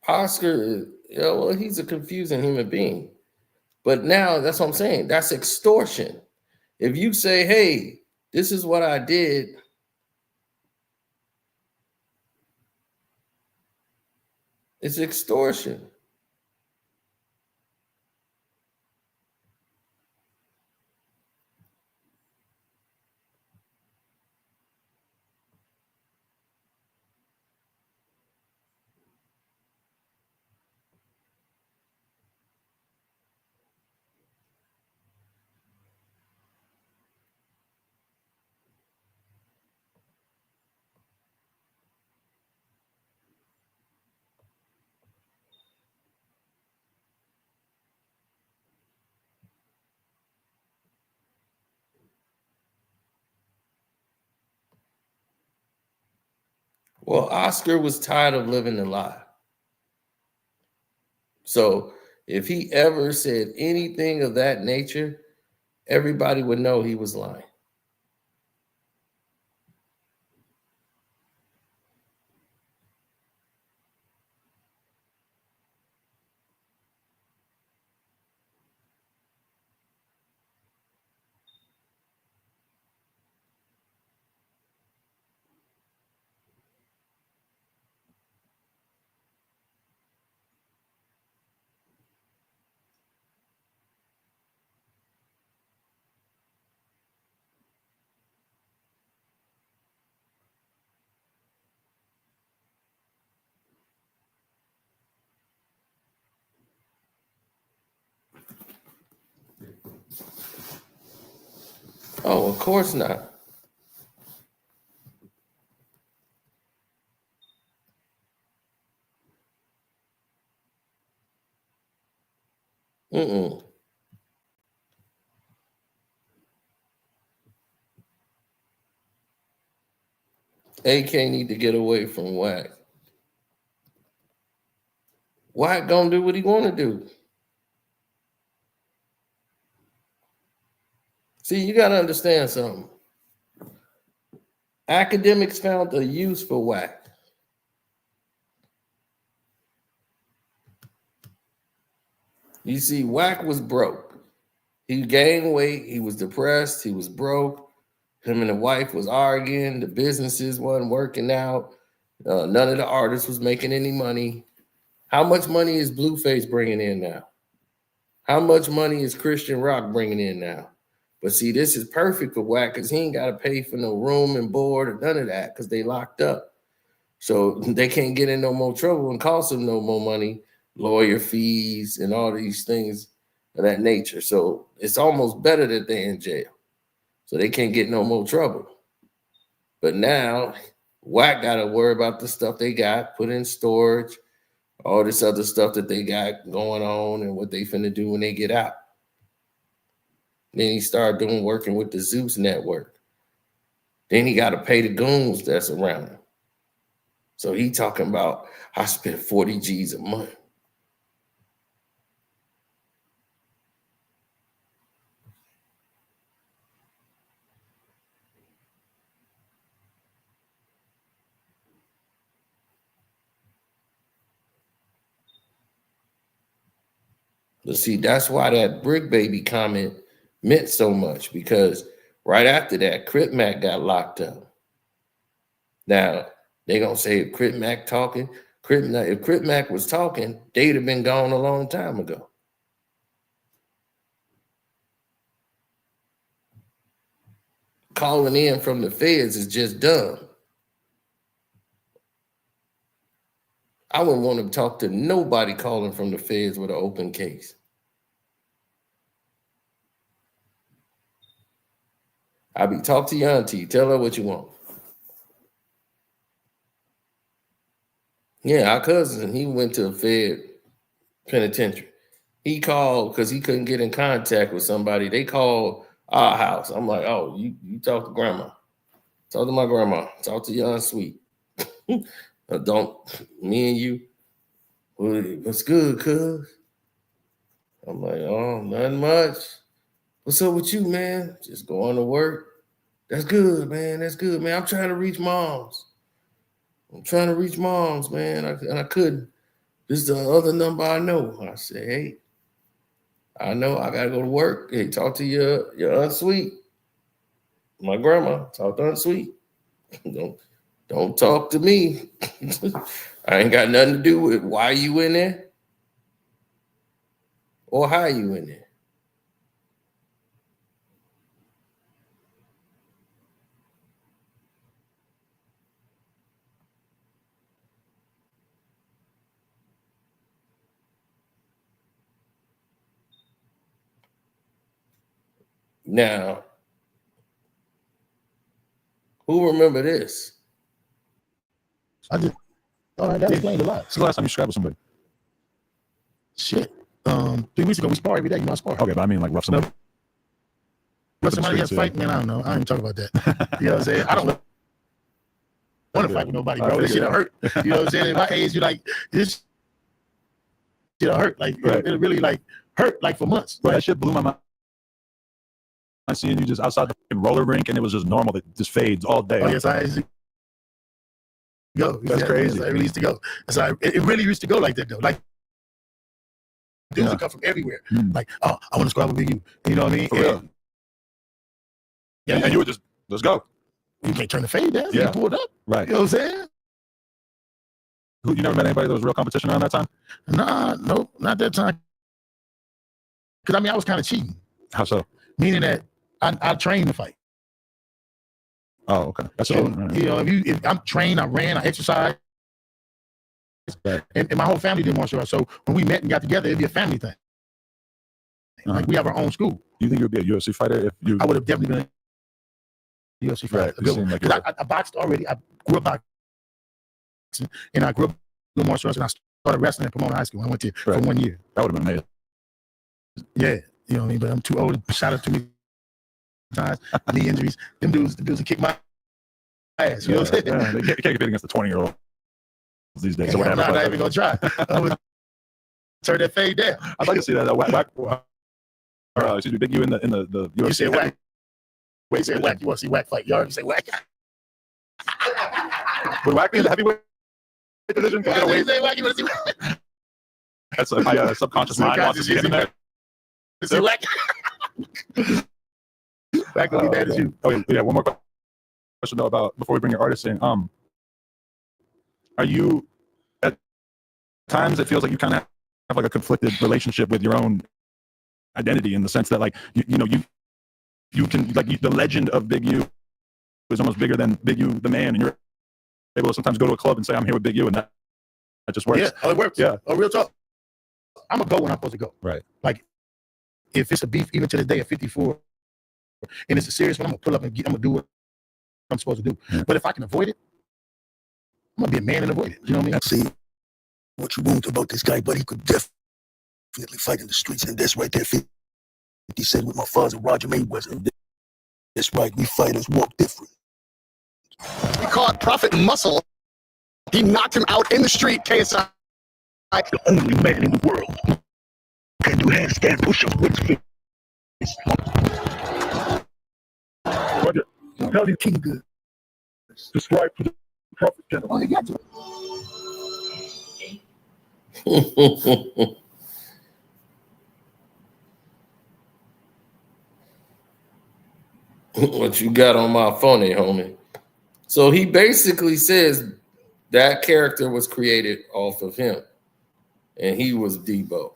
Oscar, yeah, well, he's a confusing human being. But now that's what I'm saying. That's extortion. If you say, hey, this is what I did, it's extortion. Well, Oscar was tired of living a lie. So if he ever said anything of that nature, everybody would know he was lying. Oh, of course not. Mm-mm. AK need to get away from Wack. Wack gonna do what he want to do. See, you got to understand something. Academics found a use for Wack. You see, Wack was broke. He gained weight. He was depressed. He was broke. Him and the wife was arguing. The businesses wasn't working out. None of the artists was making any money. How much money is Blueface bringing in now? How much money is Christian Rock bringing in now? But see, this is perfect for Wack because he ain't got to pay for no room and board or none of that because they locked up. So they can't get in no more trouble and cost them no more money, lawyer fees and all these things of that nature. So it's almost better that they're in jail. So they can't get no more trouble. But now Wack got to worry about the stuff they got, put in storage, all this other stuff that they got going on and what they finna do when they get out. Then he started working with the Zeus network. Then he got to pay the goons that's around him. So he talking about, I spent 40 G's a month. But see, that's why that Brick Baby comment meant so much, because right after that, Crip Mac got locked up. Now, they're going to say if Crip Mac talking, if Crip Mac was talking, they'd have been gone a long time ago. Calling in from the feds is just dumb. I wouldn't want to talk to nobody calling from the feds with an open case. I'll be talk to your auntie. Tell her what you want. Yeah, our cousin, he went to a Fed penitentiary. He called because he couldn't get in contact with somebody. They called our house. I'm like, oh, you talk to grandma. Talk to my grandma. Talk to your aunt Sweet. Don't, me and you, what's good, cuz? I'm like, oh, nothing much. What's up with you, man? Just going to work. That's good, man. That's good, man. I'm trying to reach moms. Man. I couldn't. This is the other number I know. I said, hey, I know I gotta go to work. Hey, talk to your Aunt Sweet. My grandma. Talk to Aunt Sweet. Don't talk to me. I ain't got nothing to do with why you in there or how you in there. Now, who remember this? I just, all right, that explained a lot. It's the last time you scrapped with somebody. Shit. 3 weeks ago, we spar every day. You know, I spar. Okay, but I mean like rough somebody. But somebody has to fight, man, I don't know. I don't even talk about that. You know what I'm saying? I don't want to fight with nobody, bro. This shit hurt. You know what I'm saying? At my age, you're like, this shit hurt. Like, it really like hurt like for months. Bro, that shit blew my mind. I seen you just outside the roller rink, and it was just normal. It just fades all day. Oh, yes, I used to go. That's crazy. I really used to go. So it really used to go like that, though. Like, dudes would come from everywhere. Like, oh, I want to squad with Big U. You know what I mean? Yeah, and you would just, let's go. You can't turn the fade down. Yeah. You pulled up. Right. You know what I'm saying? You never met anybody that was real competition around that time? Nah, nope, not that time. Because, I mean, I was kind of cheating. How so? Meaning that I trained to fight. Oh, okay. That's So, right. you know, if I'm trained, I ran, I exercised. Right. And my whole family did martial arts. So when we met and got together, it'd be a family thing. Like, we have our own school. You think you'd be a UFC fighter if you? I would have definitely been a UFC fighter. Right. Because I boxed already. I grew up boxing, and I grew up doing martial arts, and I started wrestling at Pomona High School. I went to for 1 year. That would have been amazing. Yeah, you know what I mean? But I'm too old. Shot up too many times, knee injuries. Them dudes would kick my ass. You know what I'm saying? Yeah, they can't compete against the 20-year-old these days. I'm not even gonna try. I'm gonna turn that fade down. I'd like to see that. Wack, excuse me, Big U in the UFC. You said Wack. Wait, you said Wack. You want to see Wack fight? You already say Wack. Would Wack be in the heavyweight division? You say Wack. You want to see Wack? That's my subconscious mind wants to see him in there. See Wack. Wack will be bad as you. Oh yeah, one more question though about before we bring your artist in. Are you at times it feels like you kind of have like a conflicted relationship with your own identity in the sense that like you can like the legend of Big U is almost bigger than Big U the man, and you're able to sometimes go to a club and say I'm here with Big U, and that just works. Yeah, it works. Yeah. Oh, real talk. I'm gonna go when I'm supposed to go. Right. Like if it's a beef, even to this day at 54, and it's a serious one, I'm gonna pull up and I'm gonna do what I'm supposed to do. Yeah. But if I can avoid it, I'm gonna be a man and avoid it. You know what I mean? See what you want about this guy, but he could definitely fight in the streets, and that's right there. 50 said with my father, Roger Mayweather. That's right, we fighters walk different. He caught Prophet in muscle. He knocked him out in the street, KSI. The only man in the world who can do handstand push-ups with his fist. Roger, tell your king good. Subscribe to the Prophet channel. Oh, he got to. What you got on my phone, homie? So he basically says that character was created off of him, and he was Debo.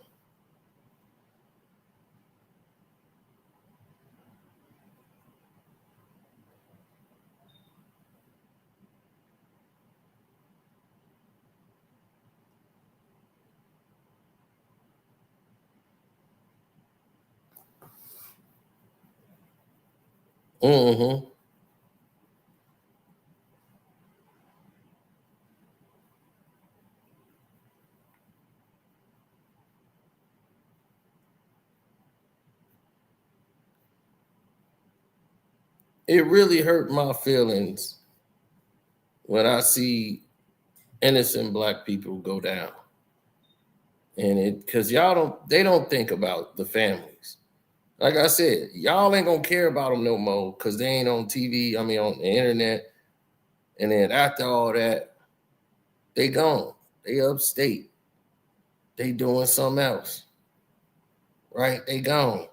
Mm-hmm. It really hurt my feelings when I see innocent black people go down. And it because they don't think about the families. Like I said, y'all ain't gonna care about them no more because they ain't on TV, on the internet. And then after all that, they gone. They upstate. They doing something else. Right? They gone.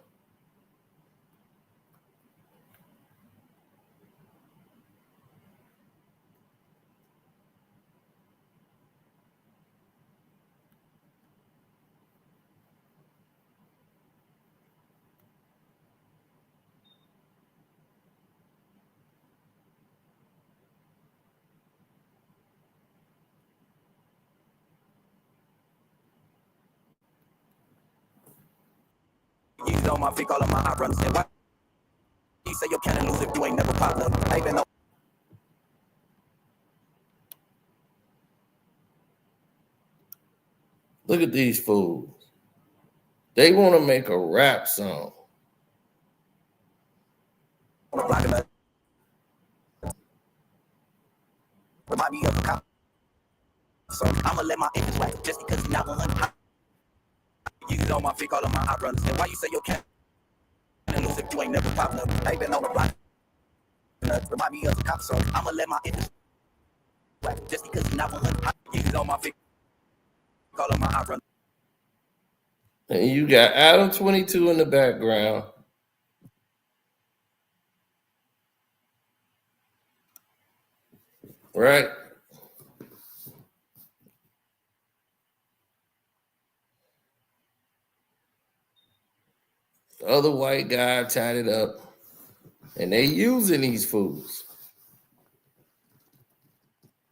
You know my feet, all of my runs. And why you say you can't lose if you ain't never popped up? I even know. Look at these fools. They want to make a rap song. Remind me of a cop. So I'ma let my image wax just because you're not 100. You know my feet, all of my hot runners. And why you say you can't lose if you ain't never popped up? I ain't been on the block. Remind me of a cop. So I'ma let my image wax just because you're not 100. You know my feet, all of my hot runners. And you got Adam22 in the background. Right? The other white guy tied it up. And they using these fools.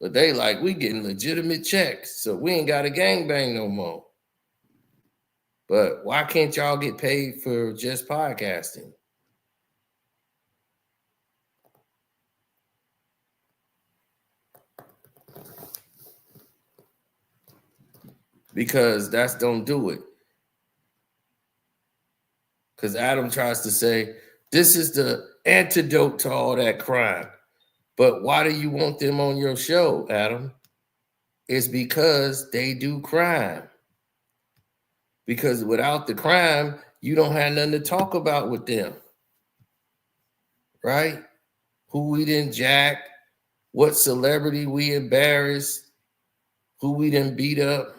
But they like, we getting legitimate checks, so we ain't got a gangbang no more. But why can't y'all get paid for just podcasting? Because that's don't do it. Because Adam tries to say, this is the antidote to all that crime. But why do you want them on your show, Adam? It's because they do crime. Because without the crime, you don't have nothing to talk about with them. Right? Who we didn't jack, what celebrity we embarrassed, who we didn't beat up.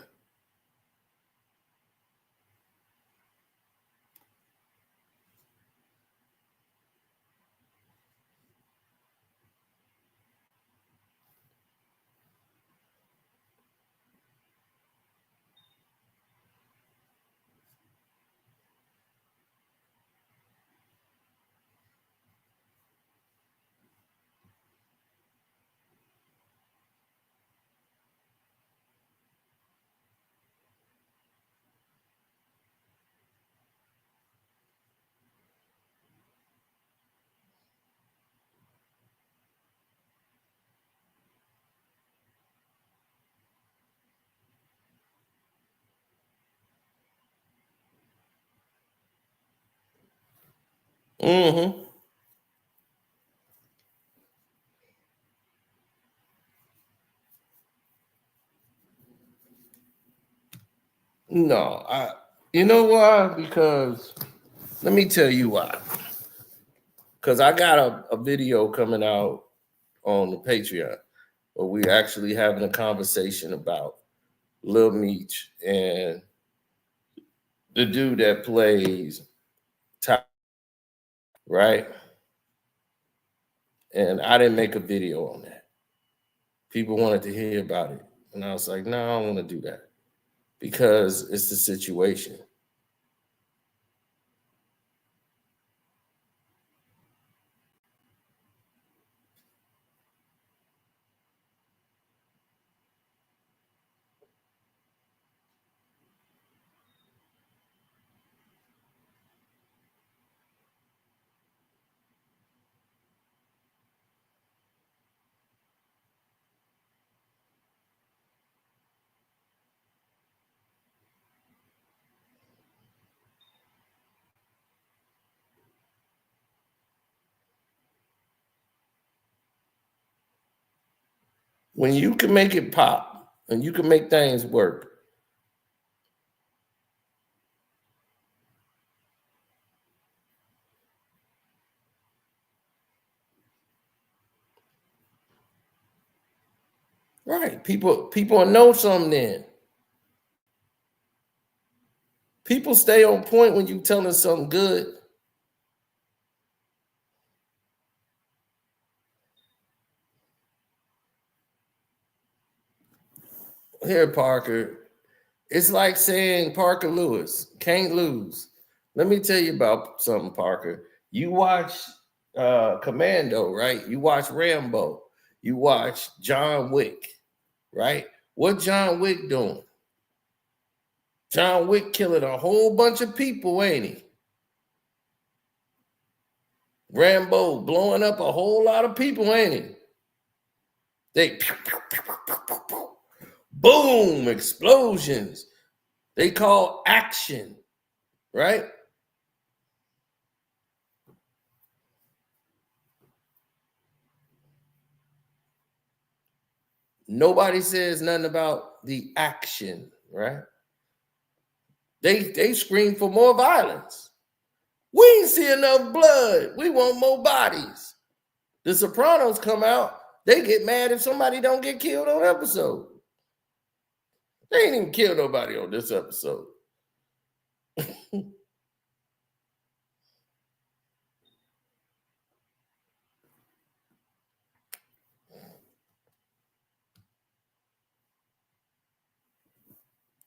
Mm-hmm. No, you know why? Because let me tell you why. Because I got a video coming out on the Patreon where we actually having a conversation about Lil Meech and the dude that plays Ty, right? And I didn't make a video on that. People wanted to hear about it. And I was like, no, I don't want to do that because it's the situation. When you can make it pop and you can make things work, right? People know something then. People stay on point when you telling something good. Here, Parker. It's like saying Parker Lewis can't lose. Let me tell you about something, Parker. You watch Commando, right? You watch Rambo. You watch John Wick, right? What John Wick doing? John Wick killing a whole bunch of people, ain't he? Rambo blowing up a whole lot of people, ain't he? They boom, explosions. They call action, right? Nobody says nothing about the action, right? They scream for more violence. We ain't see enough blood. We want more bodies. The Sopranos come out, they get mad if somebody don't get killed on episode. They ain't even killed nobody on this episode.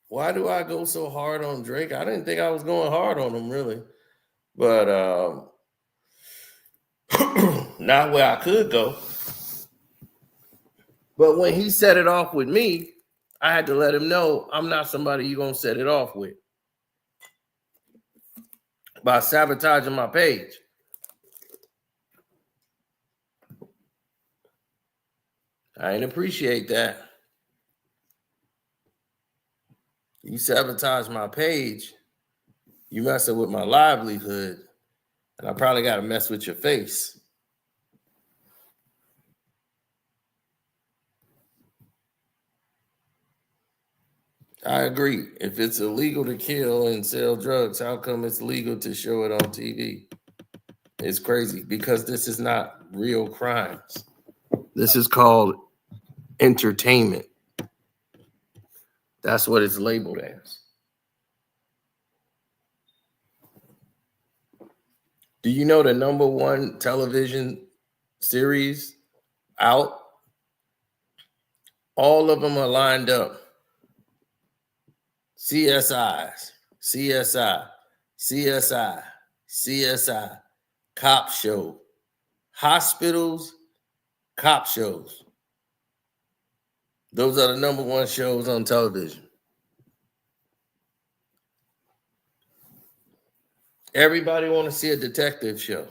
Why do I go so hard on Drake? I didn't think I was going hard on him, really. But not where I could go. But when he set it off with me, I had to let him know I'm not somebody you're going to set it off with by sabotaging my page. I ain't appreciate that. You sabotage my page, you messing with my livelihood, and I probably got to mess with your face. I agree. If it's illegal to kill and sell drugs, how come it's legal to show it on TV? It's crazy because this is not real crimes. This is called entertainment. That's what it's labeled as. Do you know the #1 television series out? All of them are lined up. CSIs, CSI, CSI, CSI, cop show, hospitals, cop shows. Those are the #1 shows on television. Everybody want to see a detective show.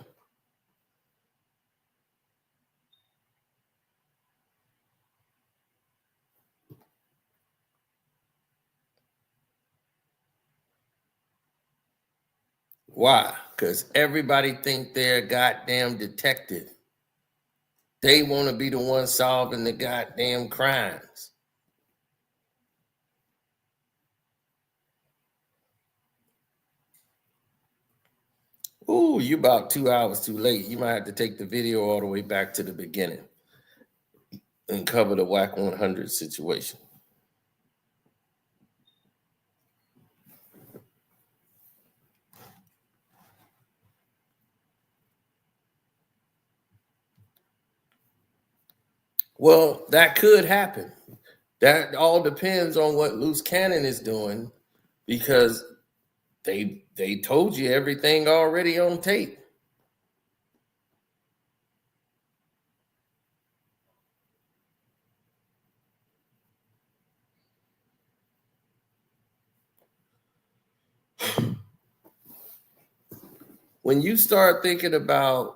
Why? Because everybody think they're a goddamn detective. They want to be the one solving the goddamn crimes. Ooh, you about 2 hours too late. You might have to take the video all the way back to the beginning and cover the Wack 100 situation. Well, that could happen. That all depends on what Loose Cannon is doing, because they told you everything already on tape. When you start thinking about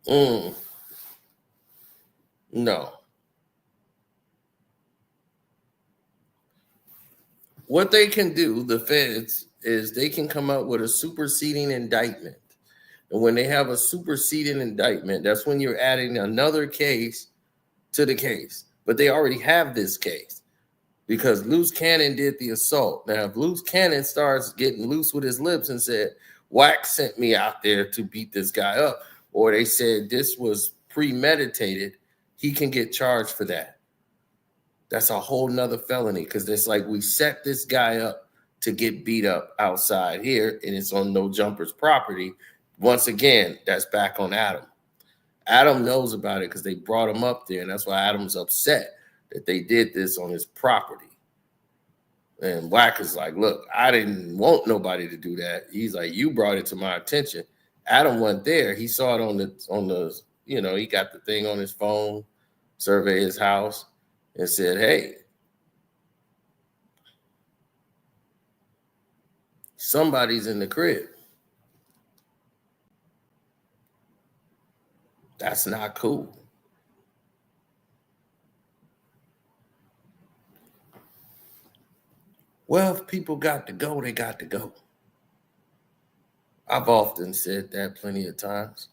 No. What they can do, the feds, is they can come up with a superseding indictment. And when they have a superseding indictment, that's when you're adding another case to the case. But they already have this case because Loose Cannon did the assault. Now, if Loose Cannon starts getting loose with his lips and said, Wack sent me out there to beat this guy up, or they said this was premeditated, he can get charged for that. That's a whole nother felony because it's like we set this guy up to get beat up outside here, and it's on No Jumper's property. Once again, that's back on Adam. Adam knows about it because they brought him up there, and that's why Adam's upset that they did this on his property. And Wack is like, look, I didn't want nobody to do that. He's like, you brought it to my attention. Adam went there. He saw it on the, you know, he got the thing on his phone, survey his house, and said, hey, somebody's in the crib. That's not cool. Well, if people got to go, they got to go. I've often said that plenty of times.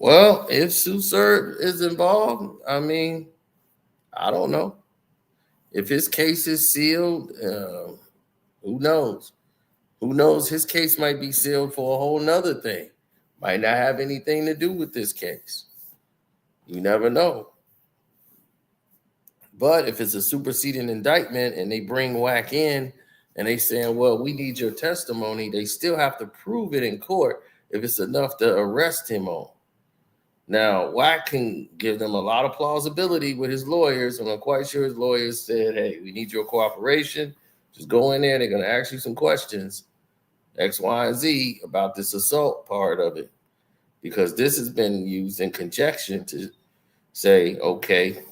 Well, if Susur is involved, I mean, I don't know. If his case is sealed, who knows? Who knows? His case might be sealed for a whole nother thing. Might not have anything to do with this case. You never know. But if it's a superseding indictment and they bring Wack in and they saying, well, we need your testimony, they still have to prove it in court if it's enough to arrest him on. Now, Wack can give them a lot of plausibility with his lawyers, and I'm quite sure his lawyers said, hey, we need your cooperation. Just go in there. They're going to ask you some questions, X, Y, and Z, about this assault part of it, because this has been used in conjunction to say, okay,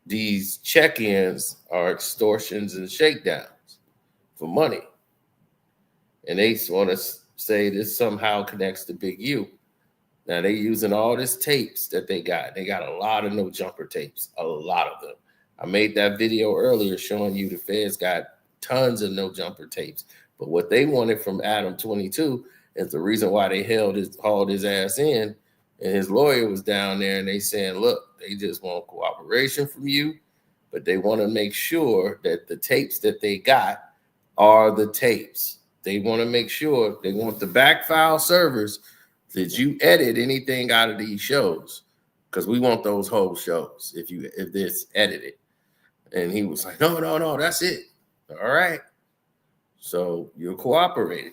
these check-ins are extortions and shakedowns for money. And they want to say this somehow connects to Big U. Now, they using all this tapes that they got. They got a lot of No Jumper tapes, a lot of them. I made that video earlier showing you the feds got tons of No Jumper tapes. But what they wanted from Adam22 is the reason why they hauled his ass in, and his lawyer was down there, and they saying, look, they just want cooperation from you, but they want to make sure that the tapes that they got are the tapes. They want to make sure, they want the back file servers. Did you edit anything out of these shows? Because we want those whole shows if this edited. And he was like, no, that's it. All right. So you're cooperating.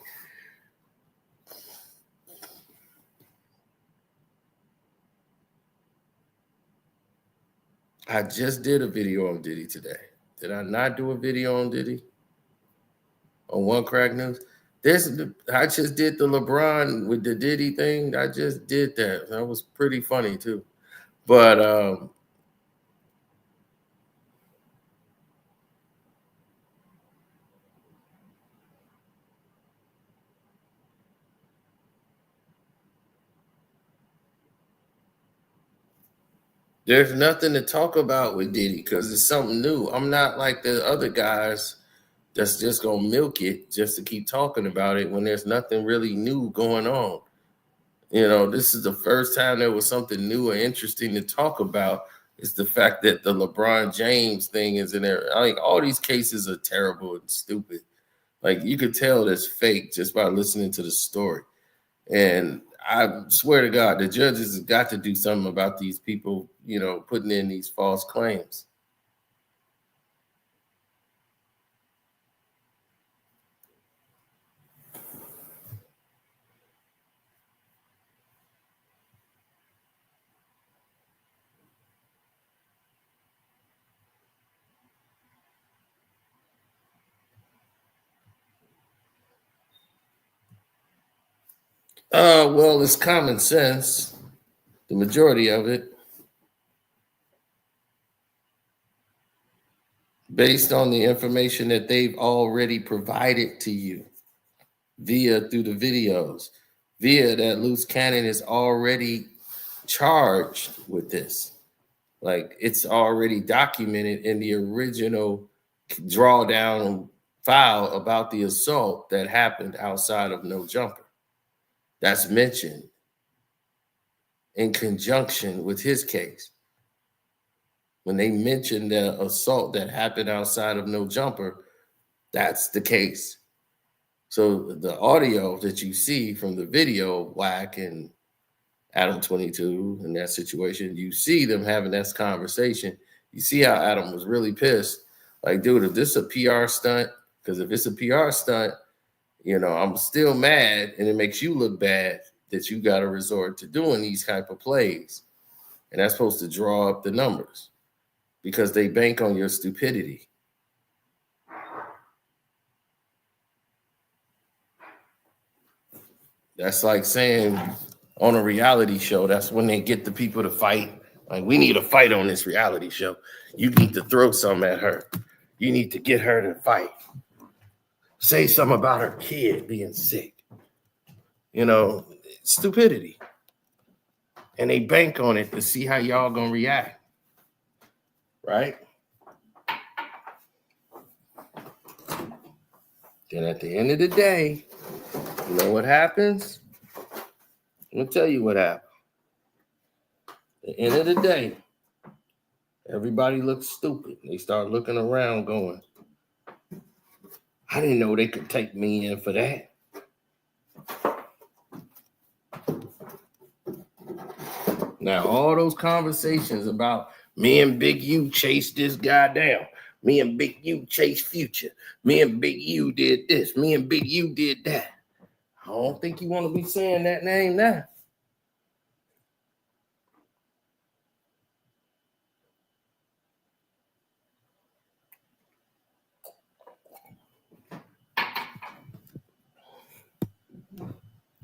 I just did a video on Diddy today. Did I not do a video on Diddy? On One Crack News? I just did the LeBron with the Diddy thing. I just did that. That was pretty funny too. But there's nothing to talk about with Diddy because it's something new. I'm not like the other guys that's just gonna milk it just to keep talking about it when there's nothing really new going on. You know, this is the first time there was something new and interesting to talk about. Is the fact that the LeBron James thing is in there. I think all these cases are terrible and stupid. Like, you could tell it's fake just by listening to the story. And I swear to God, the judges have got to do something about these people, you know, putting in these false claims. Well, it's common sense, the majority of it, based on the information that they've already provided to you through the videos, that loose cannon is already charged with this. Like, it's already documented in the original drawdown file about the assault that happened outside of No Jumper. That's mentioned in conjunction with his case. When they mention the assault that happened outside of No Jumper, that's the case. So the audio that you see from the video of Wack and Adam22 in that situation, you see them having that conversation. You see how Adam was really pissed. Like, dude, if this is a PR stunt, because if it's a PR stunt, I'm still mad, and it makes you look bad that you got to resort to doing these type of plays. And that's supposed to draw up the numbers because they bank on your stupidity. That's like saying on a reality show, that's when they get the people to fight. Like, we need a fight on this reality show. You need to throw something at her. You need to get her to fight. Say something about her kid being sick. Stupidity. And they bank on it to see how y'all gonna react. Right? Then at the end of the day, you know what happens? I'm gonna tell you what happened. At the end of the day, everybody looks stupid. They start looking around going, I didn't know they could take me in for that. Now, all those conversations about me and Big U chased this guy down. Me and Big U chased Future. Me and Big U did this. Me and Big U did that. I don't think you want to be saying that name now.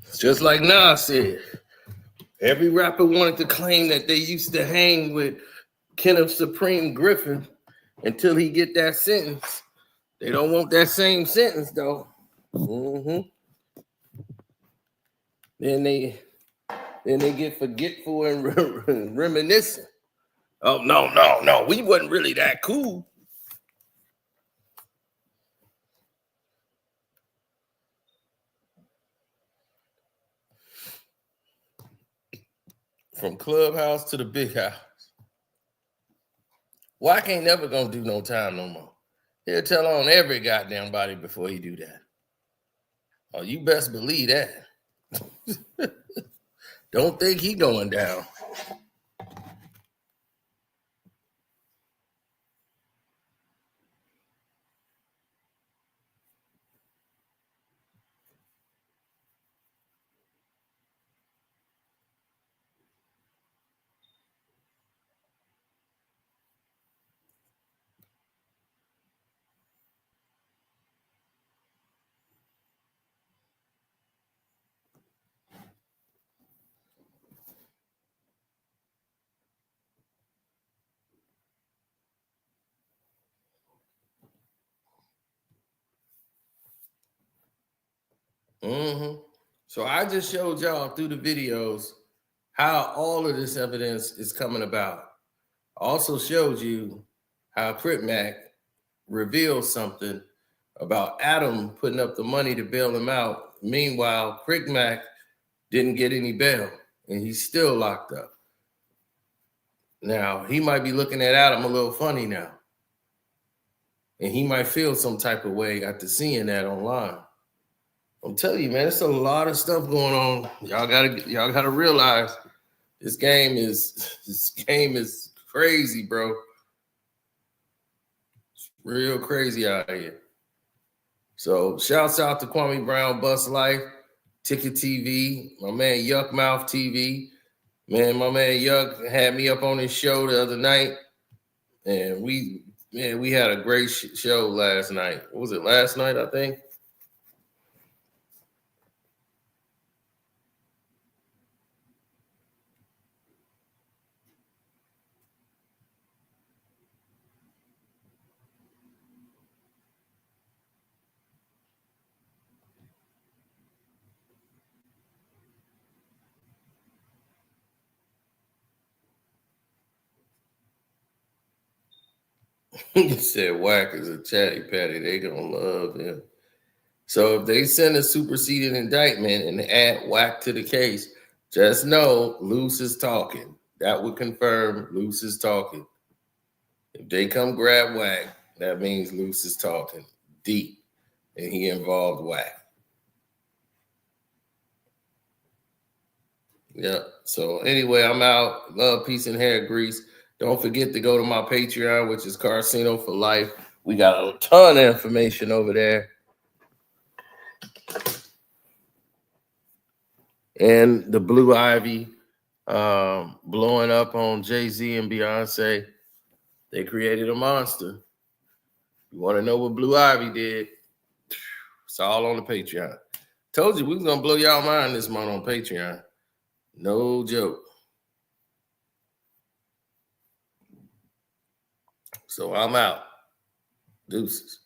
It's just like Nas said. Every rapper wanted to claim that they used to hang with Kenneth Supreme Griffin until he get that sentence. They don't want that same sentence though. Then they get forgetful and reminiscent. Oh no, we wasn't really that cool. From Clubhouse to the big house. Wack ain't never gonna do no time no more. He'll tell on every goddamn body before he do that. Oh, you best believe that. Don't think he going down. So I just showed y'all through the videos how all of this evidence is coming about. I also showed you how Crip Mac revealed something about Adam putting up the money to bail him out. Meanwhile, Crip Mac didn't get any bail and he's still locked up. Now, he might be looking at Adam a little funny now. And he might feel some type of way after seeing that online. I'm telling you, man, there's a lot of stuff going on. Y'all gotta realize this game is crazy, bro. It's real crazy out here. So shouts out to Kwame Brown, Bus Life, Ticket TV, my man Yuck Mouth TV. Man, my man Yuck had me up on his show the other night, and we had a great show last night. What was it, last night, I think? He said Wack is a chatty patty. They gonna love him. So if they send a superseded indictment and add Wack to the case, just know Luce is talking. That would confirm Luce is talking. If they come grab Wack, that means Luce is talking deep, and he involved Wack. Yeah. So anyway, I'm out. Love, peace, and hair grease. Don't forget to go to my Patreon, which is Carcino for Life. We got a ton of information over there. And the Blue Ivy blowing up on Jay-Z and Beyonce. They created a monster. You want to know what Blue Ivy did? It's all on the Patreon. Told you we was going to blow y'all mind this month on Patreon. No joke. So I'm out. Deuces.